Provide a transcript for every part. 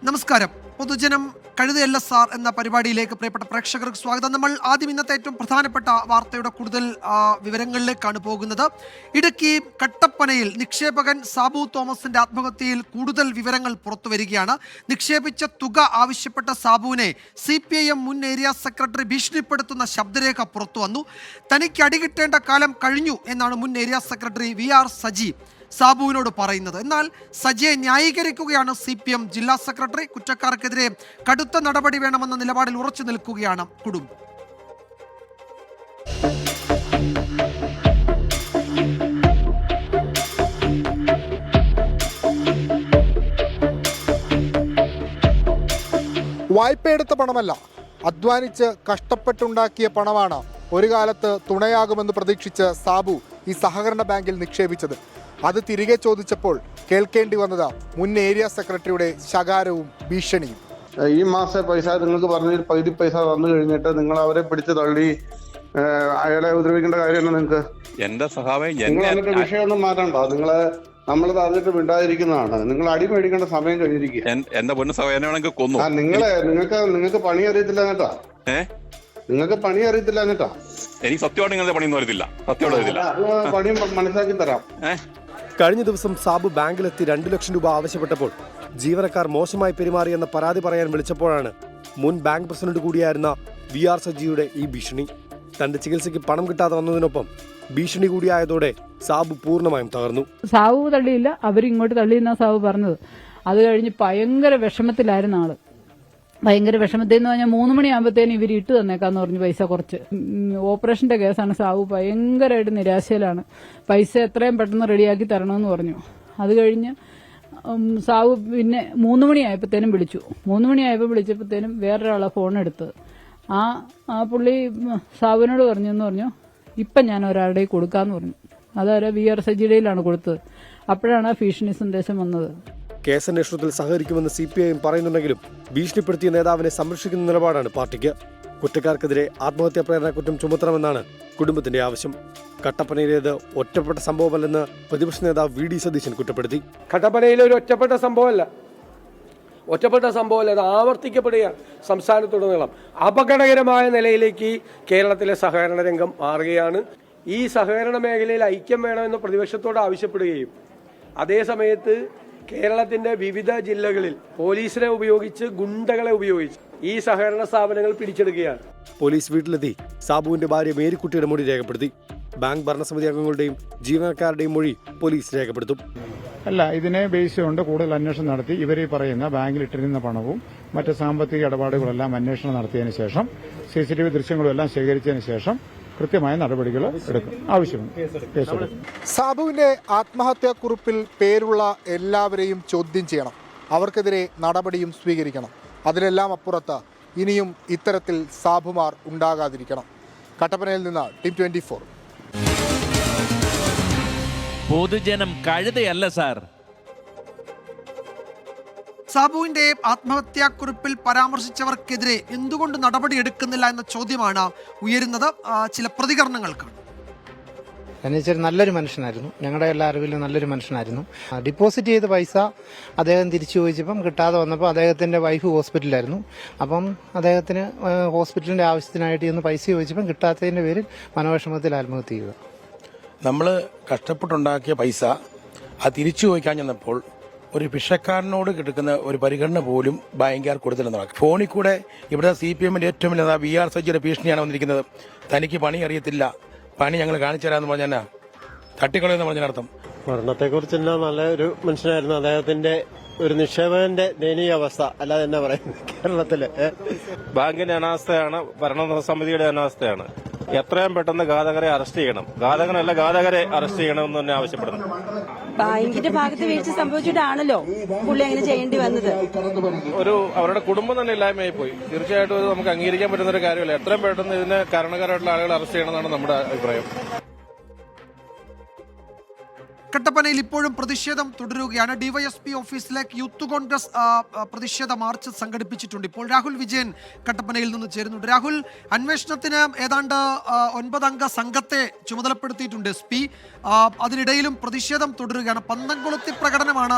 നമസ്കാരം. പൊതുജനം കഴുതയല്ല സാർ എന്ന പരിപാടിയിലേക്ക് പ്രിയപ്പെട്ട പ്രേക്ഷകർക്ക് സ്വാഗതം. നമ്മൾ ആദ്യം ഇന്നത്തെ ഏറ്റവും പ്രധാനപ്പെട്ട വാർത്തയുടെ കൂടുതൽ വിവരങ്ങളിലേക്കാണ് പോകുന്നത്. ഇടുക്കി കട്ടപ്പനയിൽ നിക്ഷേപകൻ സാബു തോമസിന്റെ ആത്മഹത്യയിൽ കൂടുതൽ വിവരങ്ങൾ പുറത്തു വരികയാണ്. നിക്ഷേപിച്ച തുക ആവശ്യപ്പെട്ട സാബുവിനെ CPIM മുൻ ഏരിയ സെക്രട്ടറി ഭീഷണിപ്പെടുത്തുന്ന ശബ്ദരേഖ പുറത്തു വന്നു. തനിക്ക് അടികിട്ടേണ്ട കാലം കഴിഞ്ഞു എന്നാണ് മുൻ ഏരിയ സെക്രട്ടറി VR സജി സാബുവിനോട് പറയുന്നത്. എന്നാൽ സജിയെ ന്യായീകരിക്കുകയാണ് CPM ജില്ലാ സെക്രട്ടറി. കുറ്റക്കാർക്കെതിരെ കടുത്ത നടപടി വേണമെന്ന നിലപാടിൽ ഉറച്ചു നിൽക്കുകയാണ് കുടുംബം. വായ്പയെടുത്ത പണമല്ല, അധ്വാനിച്ച് കഷ്ടപ്പെട്ടുണ്ടാക്കിയ പണമാണ് ഒരു കാലത്ത് തുണയാകുമെന്ന് പ്രതീക്ഷിച്ച് സാബു ഈ സഹകരണ ബാങ്കിൽ നിക്ഷേപിച്ചത്. അത് തിരികെ ചോദിച്ചപ്പോൾ കേൾക്കേണ്ടി വന്നത് മുൻ ഏരിയ സെക്രട്ടറിയുടെ ശകാരവും ഭീഷണിയും. ഈ മാസത്തെ പൈസ നിങ്ങൾക്ക് പറഞ്ഞതിൽ പകുതി പൈസ തന്നു കഴിഞ്ഞിട്ട് നിങ്ങൾ അവരെ പിടിച്ച് തള്ളി അയാളെ ഉപദ്രവിക്കേണ്ട കാര്യമാണ് നിങ്ങൾക്ക്. എന്റെ സഹായം വിഷയമൊന്നും മാറ്റണ്ട. നിങ്ങളെ നമ്മൾ തന്നിട്ട് വിടാതിരിക്കുന്നതാണ്. നിങ്ങൾ അടി മേടിക്കേണ്ട സമയം കഴിഞ്ഞിരിക്കുക. എന്റെ പൊന്നു സഹോദരനെ കൊന്നു. നിങ്ങൾക്ക് പണി അറിയത്തില്ല എന്നിട്ടാ. നിങ്ങൾക്ക് പണി അറിയത്തില്ല എന്നിട്ടാ. എനിക്ക് സത്യമായിട്ട് നിങ്ങളുടെ പണിയൊന്നും അറിയത്തില്ല. സത്യമായിട്ട് അറിയത്തില്ല. പണി മനസ്സിലാക്കി തരാം. കഴിഞ്ഞ ദിവസം സാബു ബാങ്കിലെത്തി 2 ലക്ഷം രൂപ ആവശ്യപ്പെട്ടപ്പോൾ ജീവനക്കാർ മോശമായി പെരുമാറിയെന്ന പരാതി പറയാൻ വിളിച്ചപ്പോഴാണ് മുൻ ബാങ്ക് പ്രസിഡന്റ് കൂടിയായിരുന്ന VR സജിയുടെ ഈ ഭീഷണി. തന്റെ ചികിത്സയ്ക്ക് പണം കിട്ടാതെ വന്നതിനൊപ്പം ഭീഷണി കൂടിയായതോടെ സാബു പൂർണ്ണമായും തകർന്നു. സാബു തള്ളിയില്ല, അവരിങ്ങോട്ട് തള്ളിയെന്നാ സാബു പറഞ്ഞത്. അത് കഴിഞ്ഞ് ഭയങ്കര വിഷമത്തിലായിരുന്ന ആള്. ഭയങ്കര വിഷമത്തിൽ എന്ന് പറഞ്ഞാൽ 3 മണിയാകുമ്പോഴത്തേനും ഇവർ ഇട്ട് തന്നേക്കാന്ന് പറഞ്ഞു പൈസ കുറച്ച്. ഓപ്പറേഷന്റെ കേസാണ്. സാബു ഭയങ്കരമായിട്ട് നിരാശയിലാണ്. പൈസ എത്രയും പെട്ടെന്ന് റെഡിയാക്കി തരണമെന്ന് പറഞ്ഞു. അത് കഴിഞ്ഞ് സാബു പിന്നെ 3 മണിയായപ്പോഴത്തേനും വിളിച്ചു. 3 മണിയായപ്പോൾ വിളിച്ചപ്പോഴത്തേനും വേറൊരാളെ ഫോൺ എടുത്തത്. ആ പുള്ളി സാബുവിനോട് പറഞ്ഞു ഇപ്പം ഞാൻ ഒരാളുടെ കൊടുക്കാന്ന് പറഞ്ഞു. അതായത് VR സജിയുടെയിലാണ് കൊടുത്തത്. അപ്പോഴാണ് ആ ഭീഷണി സന്ദേശം വന്നത്. കേസന്വേഷണത്തിൽ സഹകരിക്കുമെന്ന് CPIM പറയുന്നുണ്ടെങ്കിലും ഭീഷണിപ്പെടുത്തിയ നേതാവിനെ സംരക്ഷിക്കുന്ന നിലപാടാണ് പാർട്ടിക്ക്. കുറ്റക്കാർക്കെതിരെ ആത്മഹത്യാ പ്രേരണ കുറ്റം ചുമത്തണമെന്നാണ് കുടുംബത്തിന്റെ ആവശ്യം. കട്ടപ്പനയിലേത് ഒറ്റപ്പെട്ട സംഭവമല്ലെന്ന് പ്രതിപക്ഷ നേതാവ് VD സതീശൻ കുറ്റപ്പെടുത്തി. കട്ടപ്പനയിലെ ഒരു ഒറ്റപ്പെട്ട സംഭവമല്ല, അത് ആവർത്തിക്കപ്പെടുകയാണ്. സംസ്ഥാനത്തുടനീളം അപകടകരമായ നിലയിലേക്ക് കേരളത്തിലെ സഹകരണ രംഗം മാറുകയാണ്. ഈ സഹകരണ മേഖലയിൽ ഐക്യം വേണമെന്ന് പ്രതിപക്ഷത്തോട് ആവശ്യപ്പെടുകയും അതേ സമയത്ത് കേരളത്തിന്റെ വിവിധ ജില്ലകളിൽ പോലീസിനെ ഉപയോഗിച്ച് ഗുണ്ടകളെ ഉപയോഗിച്ച് ഈ സഹകരണ സ്ഥാപനങ്ങൾ പിടിച്ചെടുക്കുകയാണ്. പോലീസ് വീട്ടിലെത്തി സാബുവിന്റെ ഭാര്യ മേരിക്കുട്ടിയുടെ മൊഴി രേഖപ്പെടുത്തി. ബാങ്ക് ഭരണസമിതി അംഗങ്ങളുടെയും ജീവനക്കാരുടെയും മൊഴി പോലീസ് രേഖപ്പെടുത്തും. ഇതിനെ ബേസ് ചെയ്തുകൊണ്ട് കൂടുതൽ അന്വേഷണം നടത്തി ഇവർ പറയുന്ന ബാങ്കിൽ ഇട്ടിരുന്ന പണവും മറ്റ് സാമ്പത്തിക ഇടപാടുകളെല്ലാം അന്വേഷണം നടത്തിയതിനു ശേഷം CCTV ദൃശ്യങ്ങളും എല്ലാം ശേഖരിച്ചതിന് ശേഷം കൃത്യമായ നടപടികൾ എടുക്കും. ആവശ്യമുണ്ട്. സാബുവിന്റെ ആത്മഹത്യാക്കുറിപ്പിൽ പേരുള്ള എല്ലാവരെയും ചോദ്യം ചെയ്യണം. അവർക്കെതിരെ നടപടിയും സ്വീകരിക്കണം. അതിനെല്ലാം അപ്പുറത്ത് ഇനിയും ഇത്തരത്തിൽ സാബുമാർ ഉണ്ടാകാതിരിക്കണം. കട്ടപ്പനയിൽ നിന്ന് ടീം 24. പൊതുജനം കഴുതയല്ല സാർ. സാബുവിന്റെ ആത്മഹത്യാക്കുറിപ്പിൽ പരാമർശിച്ചവർക്കെതിരെ എന്തുകൊണ്ട് നടപടി എടുക്കുന്നില്ല എന്ന ചോദ്യമാണ് ഉയരുന്നത്. ചില പ്രതികരണങ്ങൾക്ക് എന്നുവെച്ചാൽ നല്ലൊരു മനുഷ്യനായിരുന്നു, ഞങ്ങളുടെ എല്ലാ അറിവിലും നല്ലൊരു മനുഷ്യനായിരുന്നു. ഡിപ്പോസിറ്റ് ചെയ്ത പൈസ അദ്ദേഹം തിരിച്ചു ചോദിച്ചപ്പം കിട്ടാതെ വന്നപ്പോൾ അദ്ദേഹത്തിന്റെ വൈഫ് ഹോസ്പിറ്റലിലായിരുന്നു. അപ്പം അദ്ദേഹത്തിന് ഹോസ്പിറ്റലിന്റെ ആവശ്യത്തിനായിട്ട് ഇന്ന് പൈസ ചോദിച്ചപ്പം കിട്ടാത്തതിന്റെ പേരിൽ മനോവിഷമത്തിൽ ആത്മഹത്യ ചെയ്യുക. നമ്മൾ കഷ്ടപ്പെട്ടുണ്ടാക്കിയ പൈസ അത് തിരിച്ചു ചോദിക്കാൻ ചെന്നപ്പോൾ ഒരു ഭിക്ഷക്കാരനോട് കിടക്കുന്ന ഒരു പരിഗണന പോലും ബാങ്കുകാർ കൊടുത്തില്ലെന്നാണ്. ഫോണിൽ കൂടെ ഇവിടെ CPMന്റെ ഏറ്റവും വലിയ VR സജിയുടെ ഭീഷണിയാണ് വന്നിരിക്കുന്നത്. തനിക്ക് പണി അറിയത്തില്ല, പണി ഞങ്ങൾ കാണിച്ചു തരാമെന്ന് പറഞ്ഞാ തട്ടിക്കളയെന്ന് പറഞ്ഞതിനർത്ഥം. മരണത്തെക്കുറിച്ചെല്ലാം നല്ല ഒരു മനുഷ്യനായിരുന്നു. അദ്ദേഹത്തിന്റെ ഒരു നിക്ഷേപകന്റെ ദയനീയ അവസ്ഥ അല്ലാതെ എന്നാ പറയുന്നത്. കേരളത്തില് ബാങ്കിന്റെ അനാസ്ഥയാണ്, ഭരണസമിതിയുടെ അനാസ്ഥയാണ്. എത്രയും പെട്ടെന്ന് ഘാതകരെ അറസ്റ്റ് ചെയ്യണം. ഘാതകരെ അറസ്റ്റ് ചെയ്യണമെന്ന് തന്നെ ആവശ്യപ്പെടുന്നു. ബാങ്കിന്റെ ഭാഗത്ത് വീഴ്ച സംഭവിച്ചിട്ടാണല്ലോ പുള്ളി അങ്ങനെ ചെയ്യേണ്ടി വന്നത്. അവരുടെ കുടുംബം തന്നെ ഇല്ലായ്മയായി പോയി. തീർച്ചയായിട്ടും നമുക്ക് അംഗീകരിക്കാൻ പറ്റുന്ന ഒരു കാര്യമല്ല. എത്രയും പെട്ടെന്ന് ഇതിന് കാരണക്കാരായിട്ടുള്ള ആളുകളെ അറസ്റ്റ് ചെയ്യണമെന്നാണ് നമ്മുടെ അഭിപ്രായം. കട്ടപ്പനയിൽ ഇപ്പോഴും പ്രതിഷേധം തുടരുകയാണ്. DYSP ഓഫീസിലേക്ക് യൂത്ത് കോൺഗ്രസ് പ്രതിഷേധ മാർച്ച് സംഘടിപ്പിച്ചിട്ടുണ്ട്. ഇപ്പോൾ രാഹുൽ വിജയൻ കട്ടപ്പനയിൽ നിന്ന് ചേരുന്നുണ്ട്. രാഹുൽ, അന്വേഷണത്തിന് ഏതാണ്ട് 9 അംഗ സംഘത്തെ ചുമതലപ്പെടുത്തിയിട്ടുണ്ട് SP. അതിനിടയിലും പ്രതിഷേധം തുടരുകയാണ്. പന്തംകൊളുത്തി പ്രകടനമാണ്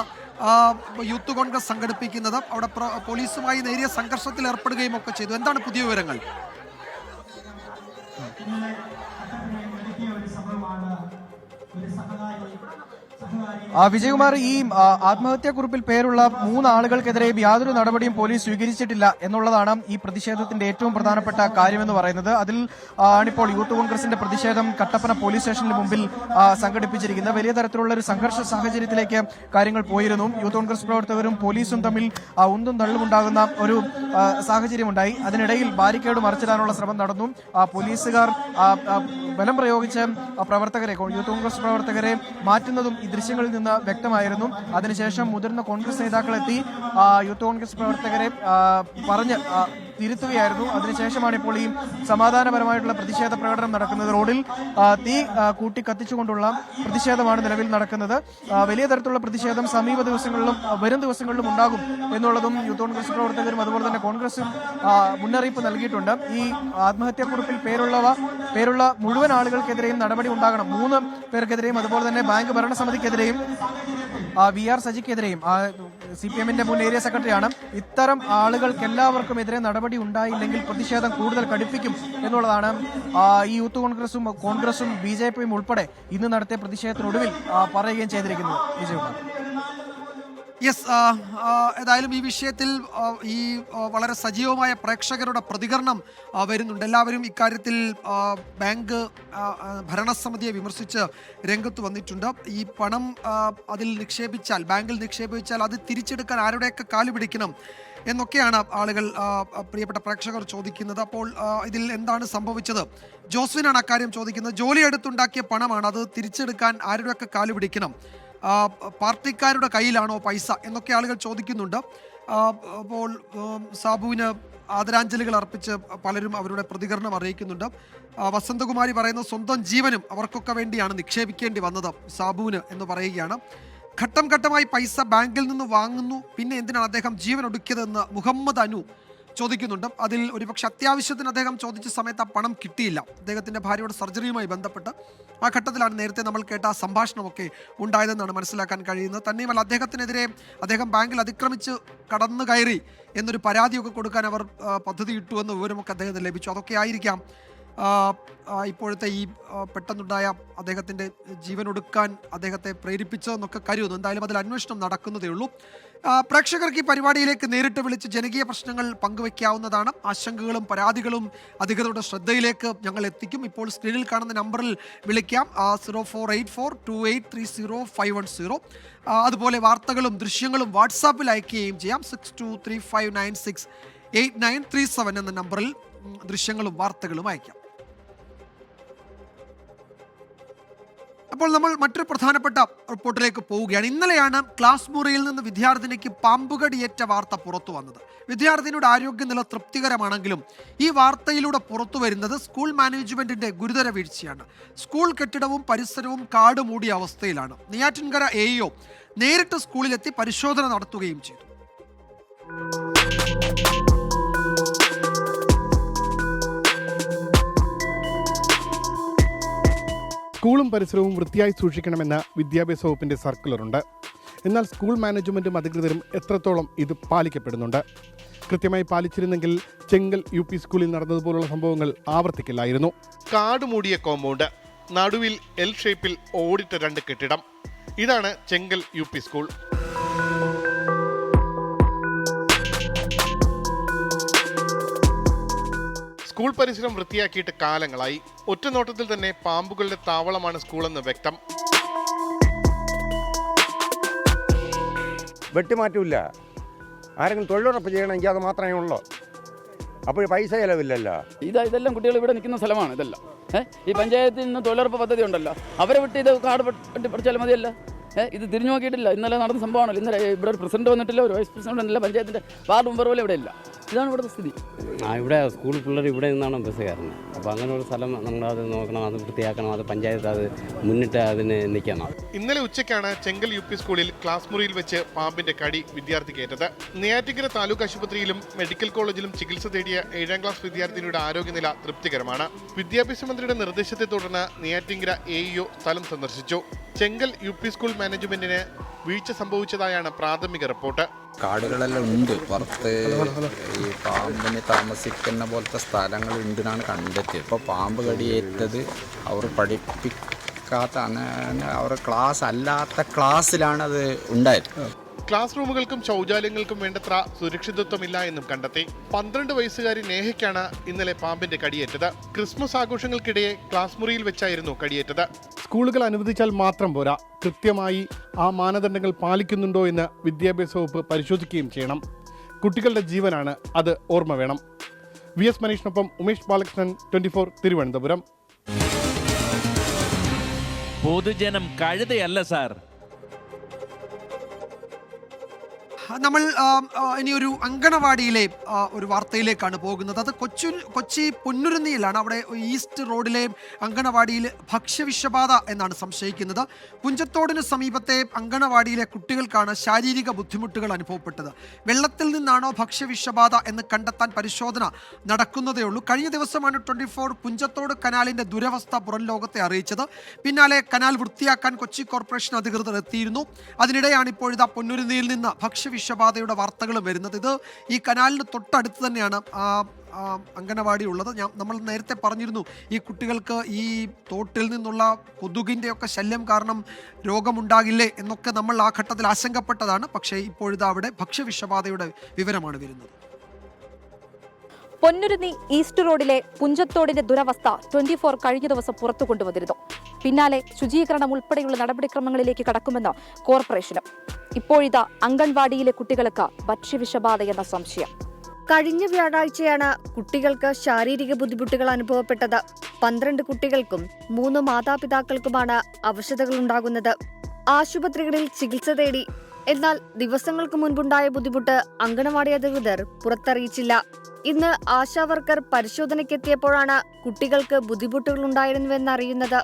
യൂത്ത് കോൺഗ്രസ് സംഘടിപ്പിക്കുന്നത്. അവിടെ പോലീസുമായി നേരിയ സംഘർഷത്തിൽ ഏർപ്പെടുകയും ഒക്കെ ചെയ്തു. എന്താണ് പുതിയ വിവരങ്ങൾ? വിജയകുമാർ, ഈ ആത്മഹത്യാക്കുറിപ്പിൽ പേരുള്ള 3 ആളുകൾക്കെതിരെയും യാതൊരു നടപടിയും പോലീസ് സ്വീകരിച്ചിട്ടില്ല എന്നുള്ളതാണ് ഈ പ്രതിഷേധത്തിന്റെ ഏറ്റവും പ്രധാനപ്പെട്ട കാര്യമെന്ന് പറയുന്നത്. അതിൽ ആണിപ്പോൾ യൂത്ത് കോൺഗ്രസിന്റെ പ്രതിഷേധം കട്ടപ്പന പോലീസ് സ്റ്റേഷന് മുമ്പിൽ സംഘടിപ്പിച്ചിരിക്കുന്നത്. വലിയ തരത്തിലുള്ള ഒരു സംഘർഷ സാഹചര്യത്തിലേക്ക് കാര്യങ്ങൾ പോയിരുന്നു. യൂത്ത് കോൺഗ്രസ് പ്രവർത്തകരും പോലീസും തമ്മിൽ ഉന്തും തള്ളുമുണ്ടാകുന്ന ഒരു സാഹചര്യമുണ്ടായി. അതിനിടയിൽ ബാരിക്കേഡ് മറിച്ചിടാനുള്ള ശ്രമം നടന്നു. പോലീസുകാർ ബലം പ്രയോഗിച്ച് പ്രവർത്തകരെ, യൂത്ത് കോൺഗ്രസ് പ്രവർത്തകരെ മാറ്റുന്നതും ഈ ദൃശ്യങ്ങളിൽ നിന്ന് വ്യക്തമായിരുന്നു. അതിനുശേഷം മുതിർന്ന കോൺഗ്രസ് നേതാക്കളെത്തി യൂത്ത് കോൺഗ്രസ് പ്രവർത്തകരെ പറഞ്ഞ് തിരുത്തുകയായിരുന്നു. അതിനുശേഷമാണ് ഇപ്പോൾ ഈ സമാധാനപരമായിട്ടുള്ള പ്രതിഷേധ പ്രകടനം നടക്കുന്നത്. റോഡിൽ തീ കൂട്ടി കത്തിച്ചുകൊണ്ടുള്ള പ്രതിഷേധമാണ് നിലവിൽ നടക്കുന്നത്. വലിയ തരത്തിലുള്ള പ്രതിഷേധം സമീപ ദിവസങ്ങളിലും വരും ദിവസങ്ങളിലും ഉണ്ടാകും എന്നുള്ളതും യൂത്ത് കോൺഗ്രസ് പ്രവർത്തകരും അതുപോലെ തന്നെ കോൺഗ്രസും മുന്നറിയിപ്പ് നൽകിയിട്ടുണ്ട്. ഈ ആത്മഹത്യാക്കുറിപ്പിൽ പേരുള്ള മുഴുവൻ ആളുകൾക്കെതിരെയും നടപടി ഉണ്ടാകണം. 3 പേർക്കെതിരെയും അതുപോലെ തന്നെ ബാങ്ക് ഭരണസമിതിക്കെതിരെയും VR സജിക്കെതിരെയും CPM-ന്റെ മുൻ ഏരിയ സെക്രട്ടറിയാണ്. ഇത്തരം ആളുകൾക്കെല്ലാവർക്കും എതിരെ നടപടി ഉണ്ടായില്ലെങ്കിൽ പ്രതിഷേധം കൂടുതൽ കടുപ്പിക്കും എന്നുള്ളതാണ് ഈ യൂത്ത് കോൺഗ്രസും BJP-യും ഉൾപ്പെടെ ഇന്ന് നടത്തിയ പ്രതിഷേധത്തിനൊടുവിൽ പറയുകയും ചെയ്തിരിക്കുന്നത്. വിജയകുമാർ. യെസ്, ഏതായാലും ഈ വിഷയത്തിൽ ഈ വളരെ സജീവമായ പ്രേക്ഷകരുടെ പ്രതികരണം വരുന്നുണ്ട്. എല്ലാവരും ഇക്കാര്യത്തിൽ ബാങ്ക് ഭരണസമിതിയെ വിമർശിച്ച് രംഗത്ത് വന്നിട്ടുണ്ട്. ഈ പണം അതിൽ നിക്ഷേപിച്ചാൽ, ബാങ്കിൽ നിക്ഷേപിച്ചാൽ അത് തിരിച്ചെടുക്കാൻ ആരുടെയൊക്കെ കാല് പിടിക്കണം എന്നൊക്കെയാണ് ആളുകൾ, പ്രിയപ്പെട്ട പ്രേക്ഷകർ ചോദിക്കുന്നത്. അപ്പോൾ ഇതിൽ എന്താണ് സംഭവിച്ചത്? ജോസ്വിനാണ് അക്കാര്യം ചോദിക്കുന്നത്. ജോലി എടുത്തുണ്ടാക്കിയ പണമാണ്, അത് തിരിച്ചെടുക്കാൻ ആരുടെയൊക്കെ കാല് പിടിക്കണം? പാർട്ടിക്കാരുടെ കയ്യിലാണോ പൈസ എന്നൊക്കെ ആളുകൾ ചോദിക്കുന്നുണ്ട്. അപ്പോൾ സാബുവിന് ആദരാഞ്ജലികൾ അർപ്പിച്ച് പലരും അവരുടെ പ്രതികരണം അറിയിക്കുന്നുണ്ട്. വസന്തകുമാരി പറയുന്നത് സ്വന്തം ജീവനും അവർക്കൊക്കെ വേണ്ടിയാണ് നിക്ഷേപിക്കേണ്ടി വന്നത് സാബുവിന് എന്ന് പറയുകയാണ്. ഘട്ടം ഘട്ടമായി പൈസ ബാങ്കിൽ നിന്ന് വാങ്ങുന്നു, പിന്നെ എന്തിനാണ് അദ്ദേഹം ജീവൻ ഒടുക്കിയതെന്ന് മുഹമ്മദ് അനു ചോദിക്കുന്നുണ്ട്. അതിൽ ഒരുപക്ഷെ അത്യാവശ്യത്തിന് അദ്ദേഹം ചോദിച്ച സമയത്ത് ആ പണം കിട്ടിയില്ല. അദ്ദേഹത്തിൻ്റെ ഭാര്യയുടെ സർജറിയുമായി ബന്ധപ്പെട്ട് ആ ഘട്ടത്തിലാണ് നേരത്തെ നമ്മൾ കേട്ട ആ സംഭാഷണമൊക്കെ ഉണ്ടായതെന്നാണ് മനസ്സിലാക്കാൻ കഴിയുന്നത്. തന്നെയുമല്ല, അദ്ദേഹത്തിനെതിരെ അദ്ദേഹം ബാങ്കിൽ അതിക്രമിച്ച് കടന്നു കയറി എന്നൊരു പരാതിയൊക്കെ കൊടുക്കാൻ അവർ പദ്ധതി ഇട്ടു എന്ന വിവരമൊക്കെ അദ്ദേഹത്തിന് ലഭിച്ചു. അതൊക്കെ ആയിരിക്കാം ഇപ്പോഴത്തെ ഈ പെട്ടെന്നുണ്ടായ അദ്ദേഹത്തിൻ്റെ ജീവനൊടുക്കാൻ അദ്ദേഹത്തെ പ്രേരിപ്പിച്ചതെന്നൊക്കെ കരുതുന്നു. എന്തായാലും അതിൽ അന്വേഷണം നടക്കുന്നതേ ഉള്ളൂ. പ്രേക്ഷകർക്ക് ഈ പരിപാടിയിലേക്ക് നേരിട്ട് വിളിച്ച് ജനകീയ പ്രശ്നങ്ങൾ പങ്കുവയ്ക്കാവുന്നതാണ്. ആശങ്കകളും പരാതികളും അധികൃതരുടെ ശ്രദ്ധയിലേക്ക് ഞങ്ങൾ എത്തിക്കും. ഇപ്പോൾ സ്ക്രീനിൽ കാണുന്ന നമ്പറിൽ വിളിക്കാം, 04842830 അതുപോലെ വാർത്തകളും ദൃശ്യങ്ങളും വാട്സാപ്പിൽ അയക്കുകയും ചെയ്യാം. 6235968937 എന്ന നമ്പറിൽ ദൃശ്യങ്ങളും വാർത്തകളും അയക്കാം. അപ്പോൾ നമ്മൾ മറ്റൊരു പ്രധാനപ്പെട്ട റിപ്പോർട്ടിലേക്ക് പോവുകയാണ്. ഇന്നലെയാണ് ക്ലാസ് മുറിയിൽ നിന്ന് വിദ്യാർത്ഥിനിക്ക് പാമ്പുകടിയേറ്റ വാർത്ത പുറത്തു വന്നത്. വിദ്യാർത്ഥിനിയുടെ ആരോഗ്യനില തൃപ്തികരമാണെങ്കിലും ഈ വാർത്തയിലൂടെ പുറത്തു വരുന്നത് സ്കൂൾ മാനേജ്മെന്റിന്റെ ഗുരുതര വീഴ്ചയാണ്. സ്കൂൾ കെട്ടിടവും പരിസരവും കാട് മൂടിയ അവസ്ഥയിലാണ്. നെയ്യാറ്റിൻകര AEO നേരിട്ട് സ്കൂളിലെത്തി പരിശോധന നടത്തുകയും ചെയ്തു. സ്കൂളും പരിസരവും വൃത്തിയായി സൂക്ഷിക്കണമെന്ന വിദ്യാഭ്യാസ വകുപ്പിൻ്റെ സർക്കുലറുണ്ട്. എന്നാൽ സ്കൂൾ മാനേജ്മെൻറ്റും അധികൃതരും എത്രത്തോളം ഇത് പാലിക്കപ്പെടുന്നുണ്ട്? കൃത്യമായി പാലിച്ചിരുന്നെങ്കിൽ ചെങ്കൽ UP സ്കൂളിൽ നടന്നതുപോലുള്ള സംഭവങ്ങൾ ആവർത്തിക്കില്ലായിരുന്നു. കാട് മൂടിയ കോമ്പൗണ്ട്, നടുവിൽ L ഷേപ്പിൽ ഓടിട്ട 2 കെട്ടിടം. ഇതാണ് ചെങ്കൽ UP സ്കൂൾ. സ്കൂൾ പരിസരം വൃത്തിയാക്കിയിട്ട് കാലങ്ങളായി. ഒറ്റനോട്ടത്തിൽ തന്നെ പാമ്പുകളുടെ താവളമാണ് സ്കൂളെന്ന് വ്യക്തം. വെട്ടിമാറ്റമില്ല. ആരെങ്കിലും തൊഴിലുറപ്പ് ചെയ്യണമെങ്കിൽ അത് മാത്രമേ ഉള്ളൂ. അപ്പോൾ പൈസ ചിലവില്ലല്ലോ. ഇതെല്ലാം കുട്ടികൾ ഇവിടെ നിൽക്കുന്ന സ്ഥലമാണ്. ഇതെല്ലാം ഈ പഞ്ചായത്തിൽ നിന്ന് തൊഴിലുറപ്പ് പദ്ധതി ഉണ്ടല്ലോ, അവരെ വിട്ട് ഇത് കാട് പഠിച്ചാൽ മതിയല്ല. ഇത് തിരിഞ്ഞു നോക്കിയിട്ടില്ല. ഇന്നലെ നടന്ന സംഭവമാണല്ലോ. ഇന്നലെ ഇവിടെ ഒരു പ്രസിഡന്റ് വന്നിട്ടില്ല, ഒരു വൈസ് പ്രസിഡന്റ് വന്നില്ല, പഞ്ചായത്തിന്റെ വാർഡ് മെമ്പർ പോലും ഇവിടെ ഇല്ല. ഇതാണ് ഇവിടുത്തെ സ്ഥിതി. ഇവിടെ സ്കൂൾ പിള്ളേർ ഇവിടെ നിന്നാണ് ബസ് കയറുന്നത്. അപ്പോൾ അങ്ങനെ ഒരു സ്ഥലം നമ്മളത് നോക്കണം, അത് വൃത്തിയാക്കണം, അത് പഞ്ചായത്ത് അത് മുന്നിട്ട് അതിന് നിൽക്കണം. ഇന്നലെ ഉച്ചയ്ക്കാണ് ചെങ്കൽ UP സ്കൂളിൽ ക്ലാസ് മുറിയിൽ വെച്ച് പാമ്പിന്റെ കടി വിദ്യാർത്ഥിക്ക് ഏറ്റത്. നെയ്യാറ്റിൻകര താലൂക്ക് ആശുപത്രിയിലും മെഡിക്കൽ കോളേജിലും ചികിത്സ തേടിയ 7ാം ക്ലാസ് വിദ്യാർത്ഥിനിയുടെ ആരോഗ്യനില തൃപ്തികരമാണ്. വിദ്യാഭ്യാസ മന്ത്രിയുടെ നിർദ്ദേശത്തെ തുടർന്ന് നെയ്യാറ്റിൻകര AEO സ്ഥലം സന്ദർശിച്ചു. ചെങ്കൽ UP സ്കൂൾ മാനേജ്മെന്റിന് വീഴ്ച സംഭവിച്ചതായാണ് പ്രാഥമിക റിപ്പോർട്ട്. കാടുകളെല്ലാം ഉണ്ട് പുറത്ത്, ഈ പാമ്പിന് താമസിക്കുന്ന പോലത്തെ സ്ഥലങ്ങൾ ഉണ്ടെന്നാണ് കണ്ടെത്തിയത്. ഇപ്പോൾ പാമ്പ് കടിയേറ്റത് അവർ പഠിപ്പിക്കാത്ത അവർ ക്ലാസ് അല്ലാത്ത ക്ലാസ്സിലാണ് അത് ഉണ്ടായത്. ക്ലാസ് റൂമുകൾക്കും ശൗചാലയങ്ങൾക്കും വേണ്ടത്ര സുരക്ഷിതത്വമില്ല എന്നും കണ്ടെത്തി. 12 വയസ്സുകാരി നേഹയ്ക്കാണ് ഇന്നലെ പാമ്പിന്റെ കടിയേറ്റത്. ക്രിസ്മസ് ആഘോഷങ്ങൾക്കിടെ ക്ലാസ് മുറിയിൽ വെച്ചായിരുന്നു കടിയേറ്റത്. സ്കൂളുകൾ അനുവദിച്ചാൽ മാത്രം പോരാ, കൃത്യമായി ആ മാനദണ്ഡങ്ങൾ പാലിക്കുന്നുണ്ടോ എന്ന് വിദ്യാഭ്യാസ വകുപ്പ് പരിശോധിക്കുകയും ചെയ്യണം. കുട്ടികളുടെ ജീവനാണ്, അത് ഓർമ്മ വേണം. VS മനീഷിനൊപ്പം ഉമേഷ് ബാലകൃഷ്ണൻ, 24 തിരുവനന്തപുരം. പൊതുജനം കഴുതയല്ല സാർ. നമ്മൾ ഇനിയൊരു അങ്കണവാടിയിലെ ഒരു വാർത്തയിലേക്കാണ് പോകുന്നത്. അത് കൊച്ചി പൊന്നുരുന്നിയിലാണ്. അവിടെ ഈസ്റ്റ് റോഡിലെ അങ്കണവാടിയിൽ ഭക്ഷ്യവിഷബാധ എന്നാണ് സംശയിക്കുന്നത്. പുഞ്ചത്തോടിന് സമീപത്തെ അങ്കണവാടിയിലെ കുട്ടികൾക്കാണ് ശാരീരിക ബുദ്ധിമുട്ടുകൾ അനുഭവപ്പെട്ടത്. വെള്ളത്തിൽ നിന്നാണോ ഭക്ഷ്യവിഷബാധ എന്ന് കണ്ടെത്താൻ പരിശോധന നടക്കുന്നതേ ഉള്ളൂ. കഴിഞ്ഞ ദിവസമാണ് 24 പുഞ്ചത്തോട് കനാലിൻ്റെ ദുരവസ്ഥ പുറം ലോകത്തെ അറിയിച്ചത്. പിന്നാലെ കനാൽ വൃത്തിയാക്കാൻ കൊച്ചി കോർപ്പറേഷൻ അധികൃതർ എത്തിയിരുന്നു. അതിനിടെയാണ് ഇപ്പോഴിതാ പൊന്നുരുന്നിയിൽ നിന്ന് ഭക്ഷ്യവിഷബാധയുടെ വാർത്തകൾ വരുന്നത്. ഇത് ഈ കനാലിന് തൊട്ടടുത്ത് തന്നെയാണ് അങ്കണവാടി ഉള്ളത്. നമ്മൾ നേരത്തെ പറഞ്ഞിരുന്നു, ഈ കുട്ടികൾക്ക് ഈ തോട്ടിൽ നിന്നുള്ള കൊതുകിൻ്റെ ഒക്കെ ശല്യം കാരണം രോഗമുണ്ടാകില്ലേ എന്നൊക്കെ നമ്മൾ ആ ഘട്ടത്തിൽ ആശങ്കപ്പെട്ടതാണ്. പക്ഷേ ഇപ്പോഴിതാ അവിടെ ഭക്ഷ്യവിഷബാധയുടെ വിവരമാണ് വരുന്നത്. പൊന്നുരുന്നി ഈസ്റ്റ് റോഡിലെ പുഞ്ചത്തോടിന്റെ ദുരവസ്ഥ 24 കഴിഞ്ഞ ദിവസം പുറത്തു കൊണ്ടുവന്നിരുന്നു. പിന്നാലെ ശുചീകരണം ഉൾപ്പെടെയുള്ള നടപടിക്രമങ്ങളിലേക്ക് കടക്കുമെന്ന് കോർപ്പറേഷനും. ഇപ്പോഴിതാ അംഗൻവാടിയിലെ കുട്ടികൾക്ക് ഭക്ഷ്യവിഷബാധയെന്ന സംശയം. കഴിഞ്ഞ വ്യാഴാഴ്ചയാണ് കുട്ടികൾക്ക് ശാരീരിക ബുദ്ധിമുട്ടുകൾ അനുഭവപ്പെട്ടത്. 12 കുട്ടികൾക്കും 3 മാതാപിതാക്കൾക്കുമാണ് അവശതകളുണ്ടാകുന്നത്. ആശുപത്രികളിൽ ചികിത്സ തേടി. എന്നാൽ ദിവസങ്ങൾക്ക് മുൻപുണ്ടായ ബുദ്ധിമുട്ട് അങ്കണവാടി അധികൃതർ പുറത്തറിയിച്ചില്ല. ഇന്ന് ആശാവർക്കർ പരിശോധനയ്ക്കെത്തിയപ്പോഴാണ് കുട്ടികൾക്ക് ബുദ്ധിമുട്ടുകൾ ഉണ്ടായിരുന്നുവെന്നറിയുന്നത്.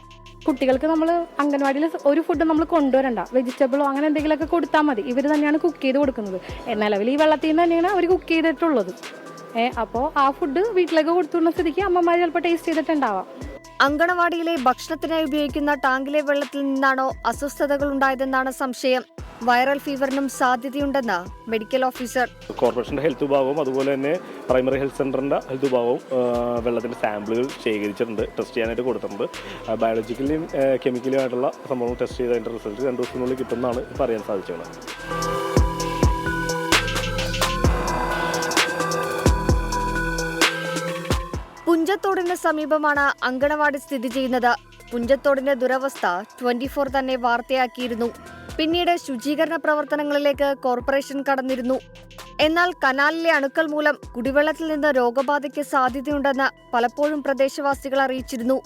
കുട്ടികൾക്ക് നമ്മൾ അംഗൻവാടിയിൽ ഒരു ഫുഡ് നമ്മൾ കൊണ്ടുവരണ്ട, വെജിറ്റബിളോ അങ്ങനെ എന്തെങ്കിലുമൊക്കെ കൊടുത്താൽ മതി. ഇവർ തന്നെയാണ് കുക്ക് ചെയ്ത് കൊടുക്കുന്നത്. നിലവിൽ ഈ വെള്ളത്തിൽ നിന്ന് തന്നെയാണ് അവർ കുക്ക് ചെയ്തിട്ടുള്ളത്. അപ്പോൾ ആ ഫുഡ് വീട്ടിലേക്ക് കൊടുത്തുള്ള സ്ഥിതിക്ക് അമ്മമാർ ചിലപ്പോൾ ടേസ്റ്റ് ചെയ്തിട്ടുണ്ടാവാം. അങ്കണവാടിയിലെ ഭക്ഷണത്തിനായി ഉപയോഗിക്കുന്ന ടാങ്കിലെ വെള്ളത്തിൽ നിന്നാണോ അസ്വസ്ഥതകൾ ഉണ്ടായതെന്നാണ് സംശയം. വൈറൽ ഫീവറിനും സാധ്യതയുണ്ടെന്ന് മെഡിക്കൽ ഓഫീസർ. കോർപ്പറേഷന്റെ ഹെൽത്ത് വിഭാഗവും അതുപോലെ തന്നെ പ്രൈമറി ഹെൽത്ത് സെന്ററിന്റെ ഹെൽത്ത് വിഭാഗവും വെള്ളത്തിന്റെ സാമ്പിളുകൾ ശേഖരിച്ചിട്ടുണ്ട്, ടെസ്റ്റ് ചെയ്യാനായിട്ട് കൊടുത്തിട്ടുണ്ട്. ബയോളജിക്കലിയും കെമിക്കലും ആയിട്ടുള്ള സംഭവങ്ങൾ ടെസ്റ്റ് ചെയ്തതിന്റെ റിസൾട്ട് 2 ദിവസത്തിനുള്ളിൽ കിട്ടുമെന്നാണ് ഇപ്പോൾ അറിയാൻ സാധിച്ചത്. പുഞ്ചത്തോടിന് സമീപമാണ് അങ്കണവാടി സ്ഥിതി ചെയ്യുന്നത്. പുഞ്ചത്തോടിന്റെ ദുരവസ്ഥ 24 തന്നെ വാർത്തയാക്കിയിരുന്നു. പിന്നീട് ശുചീകരണ പ്രവർത്തനങ്ങളിലേക്ക് കോർപ്പറേഷൻ കടന്നിരുന്നു. എന്നാൽ കനാലിലെ അണുക്കൾ മൂലം കുടിവെള്ളത്തിൽ നിന്ന് രോഗബാധയ്ക്ക് സാധ്യതയുണ്ടെന്ന് പലപ്പോഴും പ്രദേശവാസികൾ അറിയിച്ചിരുന്നു.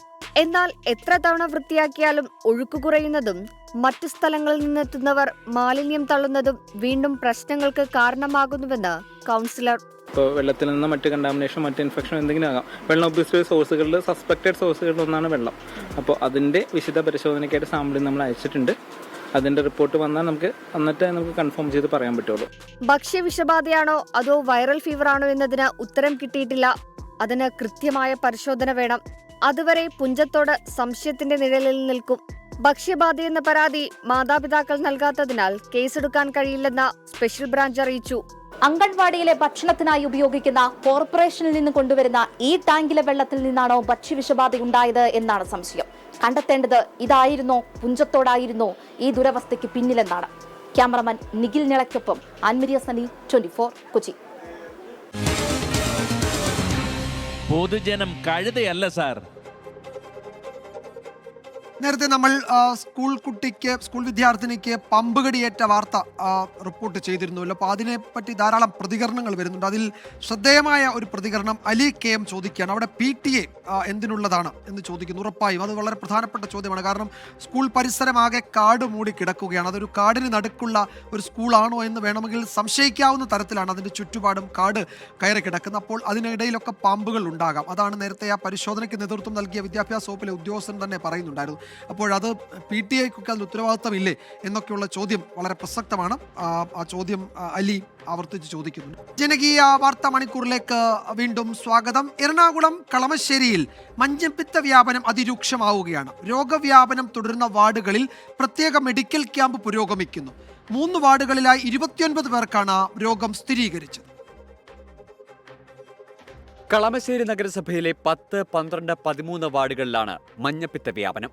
എന്നാൽ എത്ര തവണ വൃത്തിയാക്കിയാലും ഒഴുക്ക് കുറയുന്നതും മറ്റു സ്ഥലങ്ങളിൽ നിന്നെത്തുന്നവർ മാലിന്യം തള്ളുന്നതും വീണ്ടും പ്രശ്നങ്ങൾക്ക് കാരണമാകുന്നുവെന്ന് കൗൺസിലർ. ഇപ്പോൾ വെള്ളത്തിൽ നിന്ന് മറ്റ് കണ്ടാമിനേഷൻ, മറ്റ് ഇൻഫെക്ഷൻ എന്തെങ്കിലും ആകാം. വെള്ളം ഒബ്വിയസ്ലി സോഴ്സുകളിൽ സസ്പെക്റ്റഡ് സോഴ്സുകളിൽ ഒന്നാണ് വെള്ളം. അപ്പോൾ അതിൻ്റെ വിശദ പരിശോധനയ്ക്കായിട്ട് സാമ്പിൾ നമ്മൾ അയച്ചിട്ടുണ്ട്. അതിന്റെ റിപ്പോർട്ട് വന്നാൽ നമുക്ക് കൺഫേം ചെയ്ത് പറയാൻ പറ്റുള്ളൂ. ഭക്ഷ്യവിഷബാധയാണോ അതോ വൈറൽ ഫീവർ ആണോ എന്നതിന് ഉത്തരം കിട്ടിയിട്ടില്ല. അതിന് കൃത്യമായ പരിശോധന വേണം. അതുവരെ പുഞ്ചത്തോട് സംശയത്തിന്റെ നിഴലിൽ നിൽക്കും. ഭക്ഷ്യബാധയെന്ന പരാതി മാതാപിതാക്കൾ നൽകാത്തതിനാൽ കേസെടുക്കാൻ കഴിയില്ലെന്ന് സ്പെഷ്യൽ ബ്രാഞ്ച് അറിയിച്ചു. അംഗൻവാടിയിലെ ഭക്ഷണത്തിനായി ഉപയോഗിക്കുന്ന കോർപ്പറേഷനിൽ നിന്ന് കൊണ്ടുവരുന്ന ഈ ടാങ്കിലെ വെള്ളത്തിൽ നിന്നാണോ ഭക്ഷ്യവിഷബാധയുണ്ടായത് എന്നാണ് സംശയം. കണ്ടെത്തേണ്ടത് ഇതായിരുന്നോ, പുഞ്ചത്തോടായിരുന്നോ ഈ ദുരവസ്ഥയ്ക്ക് പിന്നിലെന്നാണ്. ക്യാമറമാൻ നിഖിൽ നിളയ്ക്കൊപ്പം ആൻമരിയ സനി, 24 കൊച്ചി. പൊതുജനം കഴുതയല്ല സാർ. നേരത്തെ നമ്മൾ സ്കൂൾ വിദ്യാർത്ഥിനിക്ക് പമ്പ് കടിയേറ്റ വാർത്ത റിപ്പോർട്ട് ചെയ്തിരുന്നുവല്ലോ. അപ്പോൾ അതിനെപ്പറ്റി ധാരാളം പ്രതികരണങ്ങൾ വരുന്നുണ്ട്. അതിൽ ശ്രദ്ധേയമായ ഒരു പ്രതികരണം അലി KM ചോദിക്കുകയാണ്. അവിടെ PTA എന്തിനുള്ളതാണ് എന്ന് ചോദിക്കുന്നു. ഉറപ്പായും അത് വളരെ പ്രധാനപ്പെട്ട ചോദ്യമാണ്. കാരണം സ്കൂൾ പരിസരമാകെ കാട് മൂടി കിടക്കുകയാണ്. അതൊരു കാടിന് നടുക്കുള്ള ഒരു സ്കൂളാണോ എന്ന് വേണമെങ്കിൽ സംശയിക്കാവുന്ന തരത്തിലാണ് അതിൻ്റെ ചുറ്റുപാടും കാട് കയറി കിടക്കുന്നത്. അപ്പോൾ അതിനിടയിലൊക്കെ പാമ്പുകൾ ഉണ്ടാകാം. അതാണ് നേരത്തെ ആ പരിശോധനയ്ക്ക് നേതൃത്വം നൽകിയ വിദ്യാഭ്യാസ വകുപ്പിലെ ഉദ്യോഗസ്ഥൻ തന്നെ പറയുന്നുണ്ടായിരുന്നു. അപ്പോഴത് PTA-ക്കൊക്കെ അതിൽ ഉത്തരവാദിത്തമില്ലേ എന്നൊക്കെയുള്ള ചോദ്യം വളരെ പ്രസക്തമാണ്. ആ ചോദ്യം അലി ആവർത്തിച്ച് ചോദിക്കുന്നുണ്ട്. ജനകീയ വാർത്താ മണിക്കൂറിലേക്ക് വീണ്ടും സ്വാഗതം. എറണാകുളം കളമശ്ശേരിയിൽ മഞ്ഞപ്പിത്ത വ്യാപനം അതിരൂക്ഷമാവുകയാണ്. രോഗവ്യാപനം തുടരുന്ന വാർഡുകളിൽ പ്രത്യേക മെഡിക്കൽ ക്യാമ്പ് പുരോഗമിക്കുന്നു. 3 വാർഡുകളിലായി 29 പേർക്കാണ് രോഗം സ്ഥിരീകരിച്ചത്. കളമശ്ശേരി നഗരസഭയിലെ 10, 12, 13 വാർഡുകളിലാണ് മഞ്ഞപ്പിത്ത വ്യാപനം.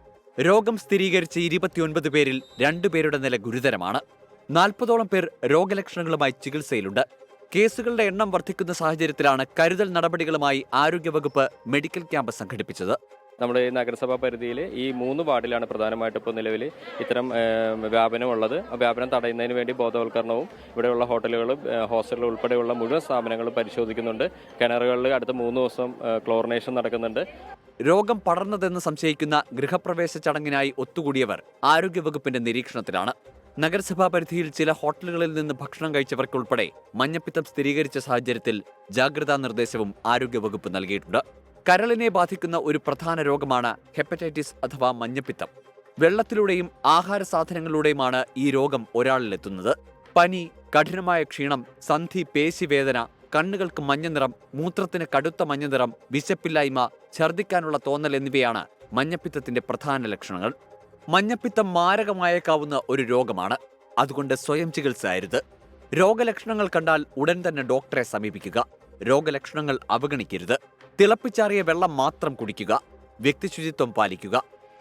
രോഗം സ്ഥിരീകരിച്ച 29 പേരിൽ 2 പേരുടെ നില ഗുരുതരമാണ്. 40ഓളം പേർ രോഗലക്ഷണങ്ങളുമായി ചികിത്സയിലുണ്ട്. കേസുകളുടെ എണ്ണം വർദ്ധിക്കുന്ന സാഹചര്യത്തിലാണ് കരുതൽ നടപടികളുമായി ആരോഗ്യവകുപ്പ് മെഡിക്കൽ ക്യാമ്പ് സംഘടിപ്പിച്ചത്. നമ്മുടെ ഈ നഗരസഭാ പരിധിയിൽ ഈ 3 വാർഡിലാണ് പ്രധാനമായിട്ടും ഇപ്പോൾ നിലവിൽ ഇത്തരം വ്യാപനമുള്ളത്. വ്യാപനം തടയുന്നതിന് വേണ്ടി ബോധവൽക്കരണവും ഇവിടെയുള്ള ഹോട്ടലുകളും ഹോസ്റ്റലുകൾ ഉൾപ്പെടെയുള്ള മുഴുവൻ സ്ഥാപനങ്ങളും പരിശോധിക്കുന്നുണ്ട്. കിണറുകളിൽ അടുത്ത 3 ദിവസം ക്ലോറിനേഷൻ നടക്കുന്നുണ്ട്. രോഗം പടർന്നതെന്ന് സംശയിക്കുന്ന ഗൃഹപ്രവേശ ചടങ്ങിനായി ഒത്തുകൂടിയവർ ആരോഗ്യവകുപ്പിന്റെ നിരീക്ഷണത്തിലാണ്. നഗരസഭാ പരിധിയിൽ ചില ഹോട്ടലുകളിൽ നിന്ന് ഭക്ഷണം കഴിച്ചവർക്കുൾപ്പെടെ മഞ്ഞപ്പിത്തം സ്ഥിരീകരിച്ച സാഹചര്യത്തിൽ ജാഗ്രതാ നിർദ്ദേശവും ആരോഗ്യവകുപ്പ് നൽകിയിട്ടുണ്ട്. കരളിനെ ബാധിക്കുന്ന ഒരു പ്രധാന രോഗമാണ് ഹെപ്പറ്റൈറ്റിസ് അഥവാ മഞ്ഞപ്പിത്തം. വെള്ളത്തിലൂടെയും ആഹാര സാധനങ്ങളിലൂടെയുമാണ് ഈ രോഗം ഒരാളിലെത്തുന്നത്. പനി, കഠിനമായ ക്ഷീണം, സന്ധി പേശിവേദന, കണ്ണുകൾക്ക് മഞ്ഞനിറം, മൂത്രത്തിന് കടുത്ത മഞ്ഞനിറം, വിശപ്പില്ലായ്മ, ഛർദ്ദിക്കാനുള്ള തോന്നൽ എന്നിവയാണ് മഞ്ഞപ്പിത്തത്തിന്റെ പ്രധാന ലക്ഷണങ്ങൾ. മഞ്ഞപ്പിത്തം മാരകമായേക്കാവുന്ന ഒരു രോഗമാണ്. അതുകൊണ്ട് സ്വയം ചികിത്സ അരുത്. രോഗലക്ഷണങ്ങൾ കണ്ടാൽ ഉടൻ തന്നെ ഡോക്ടറെ സമീപിക്കുക. രോഗലക്ഷണങ്ങൾ അവഗണിക്കരുത്. തിളപ്പിച്ചാറിയ വെള്ളം മാത്രം കുടിക്കുക. വ്യക്തിശുചിത്വം പാലിക്കുക.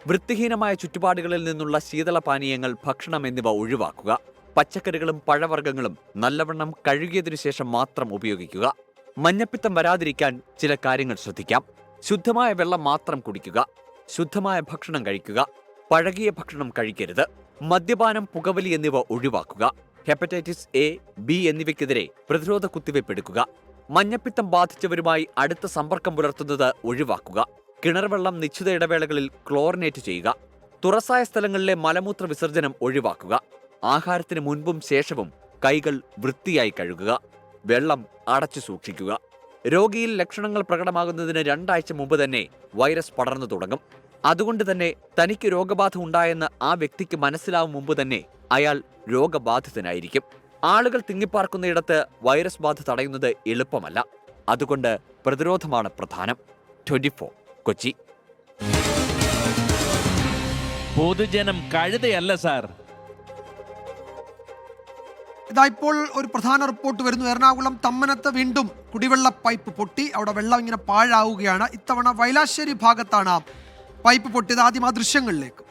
വൃത്തിഹീനമായ ചുറ്റുപാടുകളിൽ നിന്നുള്ള ശീതളപാനീയങ്ങൾ, ഭക്ഷണം എന്നിവ ഒഴിവാക്കുക. പച്ചക്കറികളും പഴവർഗ്ഗങ്ങളും നല്ലവണ്ണം കഴുകിയതിനു ശേഷം മാത്രം ഉപയോഗിക്കുക. മഞ്ഞപ്പിത്തം വരാതിരിക്കാൻ ചില കാര്യങ്ങൾ ശ്രദ്ധിക്കാം. ശുദ്ധമായ വെള്ളം മാത്രം കുടിക്കുക. ശുദ്ധമായ ഭക്ഷണം കഴിക്കുക. പഴകിയ ഭക്ഷണം കഴിക്കരുത്. മദ്യപാനം, പുകവലി എന്നിവ ഒഴിവാക്കുക. ഹെപ്പറ്റൈറ്റിസ് എ, ബി എന്നിവയ്ക്കെതിരെ പ്രതിരോധ കുത്തിവയ്പ് എടുക്കുക. മഞ്ഞപ്പിത്തം ബാധിച്ചവരുമായി അടുത്ത സമ്പർക്കം പുലർത്തുന്നത് ഒഴിവാക്കുക. കിണർവെള്ളം നിശ്ചിത ഇടവേളകളിൽ ക്ലോറിനേറ്റ് ചെയ്യുക. തുറസായ സ്ഥലങ്ങളിലെ മലമൂത്ര വിസർജനം ഒഴിവാക്കുക. ആഹാരത്തിന് മുൻപും ശേഷവും കൈകൾ വൃത്തിയായി കഴുകുക. വെള്ളം അടച്ചു സൂക്ഷിക്കുക. രോഗിയിൽ ലക്ഷണങ്ങൾ പ്രകടമാകുന്നതിന് 2 ആഴ്ച മുമ്പ് തന്നെ വൈറസ് പടർന്നു തുടങ്ങും. അതുകൊണ്ട് തന്നെ തനിക്ക് രോഗബാധ ഉണ്ടായെന്ന് ആ വ്യക്തിക്ക് മനസ്സിലാവും മുമ്പ് തന്നെ അയാൾ രോഗബാധിതനായിരിക്കും. ആളുകൾ തിങ്ങിപ്പാർക്കുന്നയിടത്ത് വൈറസ് ബാധ തടയുന്നത് എളുപ്പമല്ല. അതുകൊണ്ട് പ്രതിരോധമാണ് പ്രധാനം. 24 കൊച്ചി. പൊതുജനം കഴുതയല്ല സാർ. ഇപ്പോൾ ഒരു പ്രധാന റിപ്പോർട്ട് വരുന്നു. എറണാകുളം തമ്മനത്ത് വീണ്ടും കുടിവെള്ള പൈപ്പ് പൊട്ടി. അവിടെ വെള്ളം ഇങ്ങനെ പാഴാവുകയാണ്. ഇത്തവണ വൈലാശ്ശേരി ഭാഗത്താണ് പൈപ്പ് പൊട്ടിയത്. ആദ്യം ആ ദൃശ്യങ്ങളിലേക്ക്.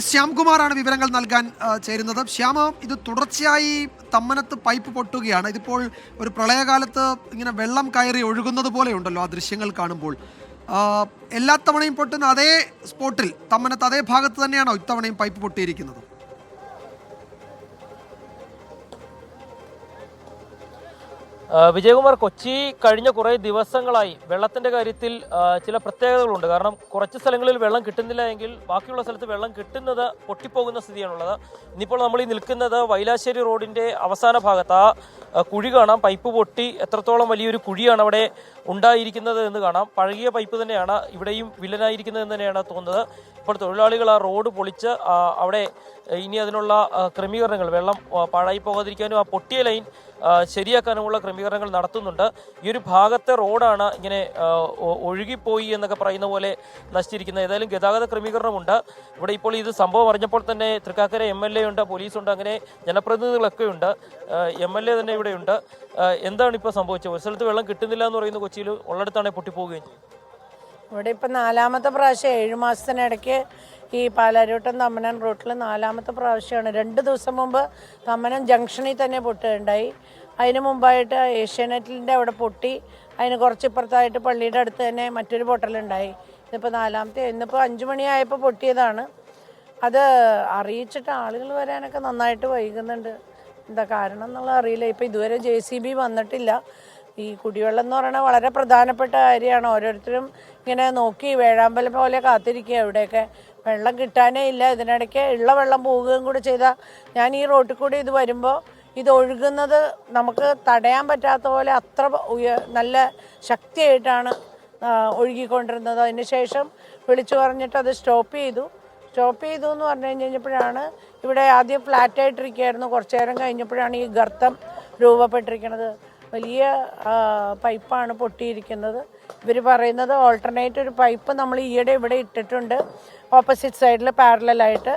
ശ്യാംകുമാറാണ് വിവരങ്ങൾ നൽകാൻ ചേരുന്നത്. ശ്യാമ, ഇത് തുടർച്ചയായി തമ്മനത്ത് പൈപ്പ് പൊട്ടുകയാണ്. ഇതിപ്പോൾ ഒരു പ്രളയകാലത്ത് ഇങ്ങനെ വെള്ളം കയറി ഒഴുകുന്നത് പോലെ ഉണ്ടല്ലോ ആ ദൃശ്യങ്ങൾ കാണുമ്പോൾ. എല്ലാ തവണയും പൊട്ടുന്ന അതേ സ്പോട്ടിൽ, തമ്മനത്ത് അതേ ഭാഗത്ത് തന്നെയാണോ ഇത്തവണയും പൈപ്പ് പൊട്ടിയിരിക്കുന്നത്? വിജയകുമാർ, കൊച്ചി കഴിഞ്ഞ കുറേ ദിവസങ്ങളായി വെള്ളത്തിൻ്റെ കാര്യത്തിൽ ചില പ്രത്യേകതകളുണ്ട്. കാരണം കുറച്ച് സ്ഥലങ്ങളിൽ വെള്ളം കിട്ടുന്നില്ല എങ്കിൽ ബാക്കിയുള്ള സ്ഥലത്ത് വെള്ളം കിട്ടുന്നത് പൊട്ടിപ്പോകുന്ന സ്ഥിതിയാണുള്ളത്. ഇന്നിപ്പോൾ നമ്മൾ ഈ നിൽക്കുന്നത് വൈലാശ്ശേരി റോഡിൻ്റെ അവസാന ഭാഗത്ത്. ആ കുഴി കാണാം. പൈപ്പ് പൊട്ടി എത്രത്തോളം വലിയൊരു കുഴിയാണ് അവിടെ ഉണ്ടായിരിക്കുന്നത് എന്ന് കാണാം. പഴകിയ പൈപ്പ് തന്നെയാണ് ഇവിടെയും വില്ലനായിരിക്കുന്നത് എന്ന് തന്നെയാണ് തോന്നുന്നത്. ഇപ്പോൾ തൊഴിലാളികൾ ആ റോഡ് പൊളിച്ച് അവിടെ ഇനി അതിനുള്ള ക്രമീകരണങ്ങൾ, വെള്ളം പാഴായി പോകാതിരിക്കാനും ആ പൊട്ടിയ ലൈൻ ശരിയാക്കാനുമുള്ള ക്രമീകരണങ്ങൾ നടത്തുന്നുണ്ട്. ഈ ഒരു ഭാഗത്തെ റോഡാണ് ഇങ്ങനെ ഒഴുകിപ്പോയി എന്നൊക്കെ പറയുന്ന പോലെ നശിച്ചിരിക്കുന്നത്. ഏതായാലും ഗതാഗത ക്രമീകരണമുണ്ട് ഇവിടെ. ഇപ്പോൾ ഇത് സംഭവം അറിഞ്ഞപ്പോൾ തന്നെ തൃക്കാക്കര MLA ഉണ്ട്, പോലീസുണ്ട്, അങ്ങനെ ജനപ്രതിനിധികളൊക്കെ ഉണ്ട്. MLA തന്നെ ഇവിടെയുണ്ട്. എന്താണ് ഇപ്പോൾ സംഭവിച്ചത്? ഒരു സ്ഥലത്ത് വെള്ളം കിട്ടുന്നില്ല എന്ന് പറയുന്നത് കൊച്ചിയിൽ, ഉള്ളിടത്താണെങ്കിൽ പൊട്ടിപ്പോവുകയും ചെയ്യും. ഇവിടെ ഇപ്പം 4ാമത്തെ പ്രാവശ്യം 7 മാസത്തിനിടയ്ക്ക് ഈ പാലാരിവട്ടം തമ്മനം റൂട്ടിൽ 4ാമത്തെ പ്രാവശ്യമാണ്. 2 ദിവസം മുമ്പ് തമ്മനം ജംഗ്ഷനിൽ തന്നെ പൊട്ടുകയുണ്ടായി. അതിന് മുമ്പായിട്ട് ഏഷ്യാനെറ്റിൻ്റെ അവിടെ പൊട്ടി. അതിന് കുറച്ചിപ്പുറത്തായിട്ട് പള്ളിയുടെ അടുത്ത് തന്നെ മറ്റൊരു പൊട്ടലുണ്ടായി. ഇതിപ്പോൾ 4ാമത്തെ. ഇന്നിപ്പോൾ 5 മണിയായപ്പോൾ പൊട്ടിയതാണ്. അത് അറിയിച്ചിട്ട് ആളുകൾ വരാനൊക്കെ നന്നായിട്ട് വൈകുന്നുണ്ട്. എന്താ കാരണം എന്നുള്ളത് അറിയില്ല. ഇപ്പോൾ ഇതുവരെ JCB വന്നിട്ടില്ല. ഈ കുടിവെള്ളം എന്ന് പറയുന്നത് വളരെ പ്രധാനപ്പെട്ട കാര്യമാണ്. ഓരോരുത്തരും ഇങ്ങനെ നോക്കി വേഴാമ്പലം പോലെ കാത്തിരിക്കുക. ഇവിടെയൊക്കെ വെള്ളം കിട്ടാനേ ഇല്ല. ഇതിനിടയ്ക്ക് ഉള്ള വെള്ളം പോവുകയും കൂടെ ചെയ്താൽ, ഞാൻ ഈ റോട്ടിൽ കൂടി ഇത് വരുമ്പോൾ ഇത് ഒഴുകുന്നത് നമുക്ക് തടയാൻ പറ്റാത്ത പോലെ അത്ര നല്ല ശക്തിയായിട്ടാണ് ഒഴുകിക്കൊണ്ടിരുന്നത്. അതിന് ശേഷം വിളിച്ചു പറഞ്ഞിട്ട് അത് സ്റ്റോപ്പ് ചെയ്തു എന്ന് പറഞ്ഞു കഴിഞ്ഞപ്പോഴാണ് ഇവിടെ ആദ്യം ഫ്ലാറ്റായിട്ടിരിക്കുകയായിരുന്നു. കുറച്ചു നേരം കഴിഞ്ഞപ്പോഴാണ് ഈ ഗർത്തം രൂപപ്പെട്ടിരിക്കുന്നത്. വലിയ പൈപ്പാണ് പൊട്ടിയിരിക്കുന്നത്. ഇവർ പറയുന്നത് ഓൾട്ടർനേറ്റ് ഒരു പൈപ്പ് നമ്മൾ ഈയിടെ ഇവിടെ ഇട്ടിട്ടുണ്ട് ഓപ്പോസിറ്റ് സൈഡിൽ പാരലായിട്ട്.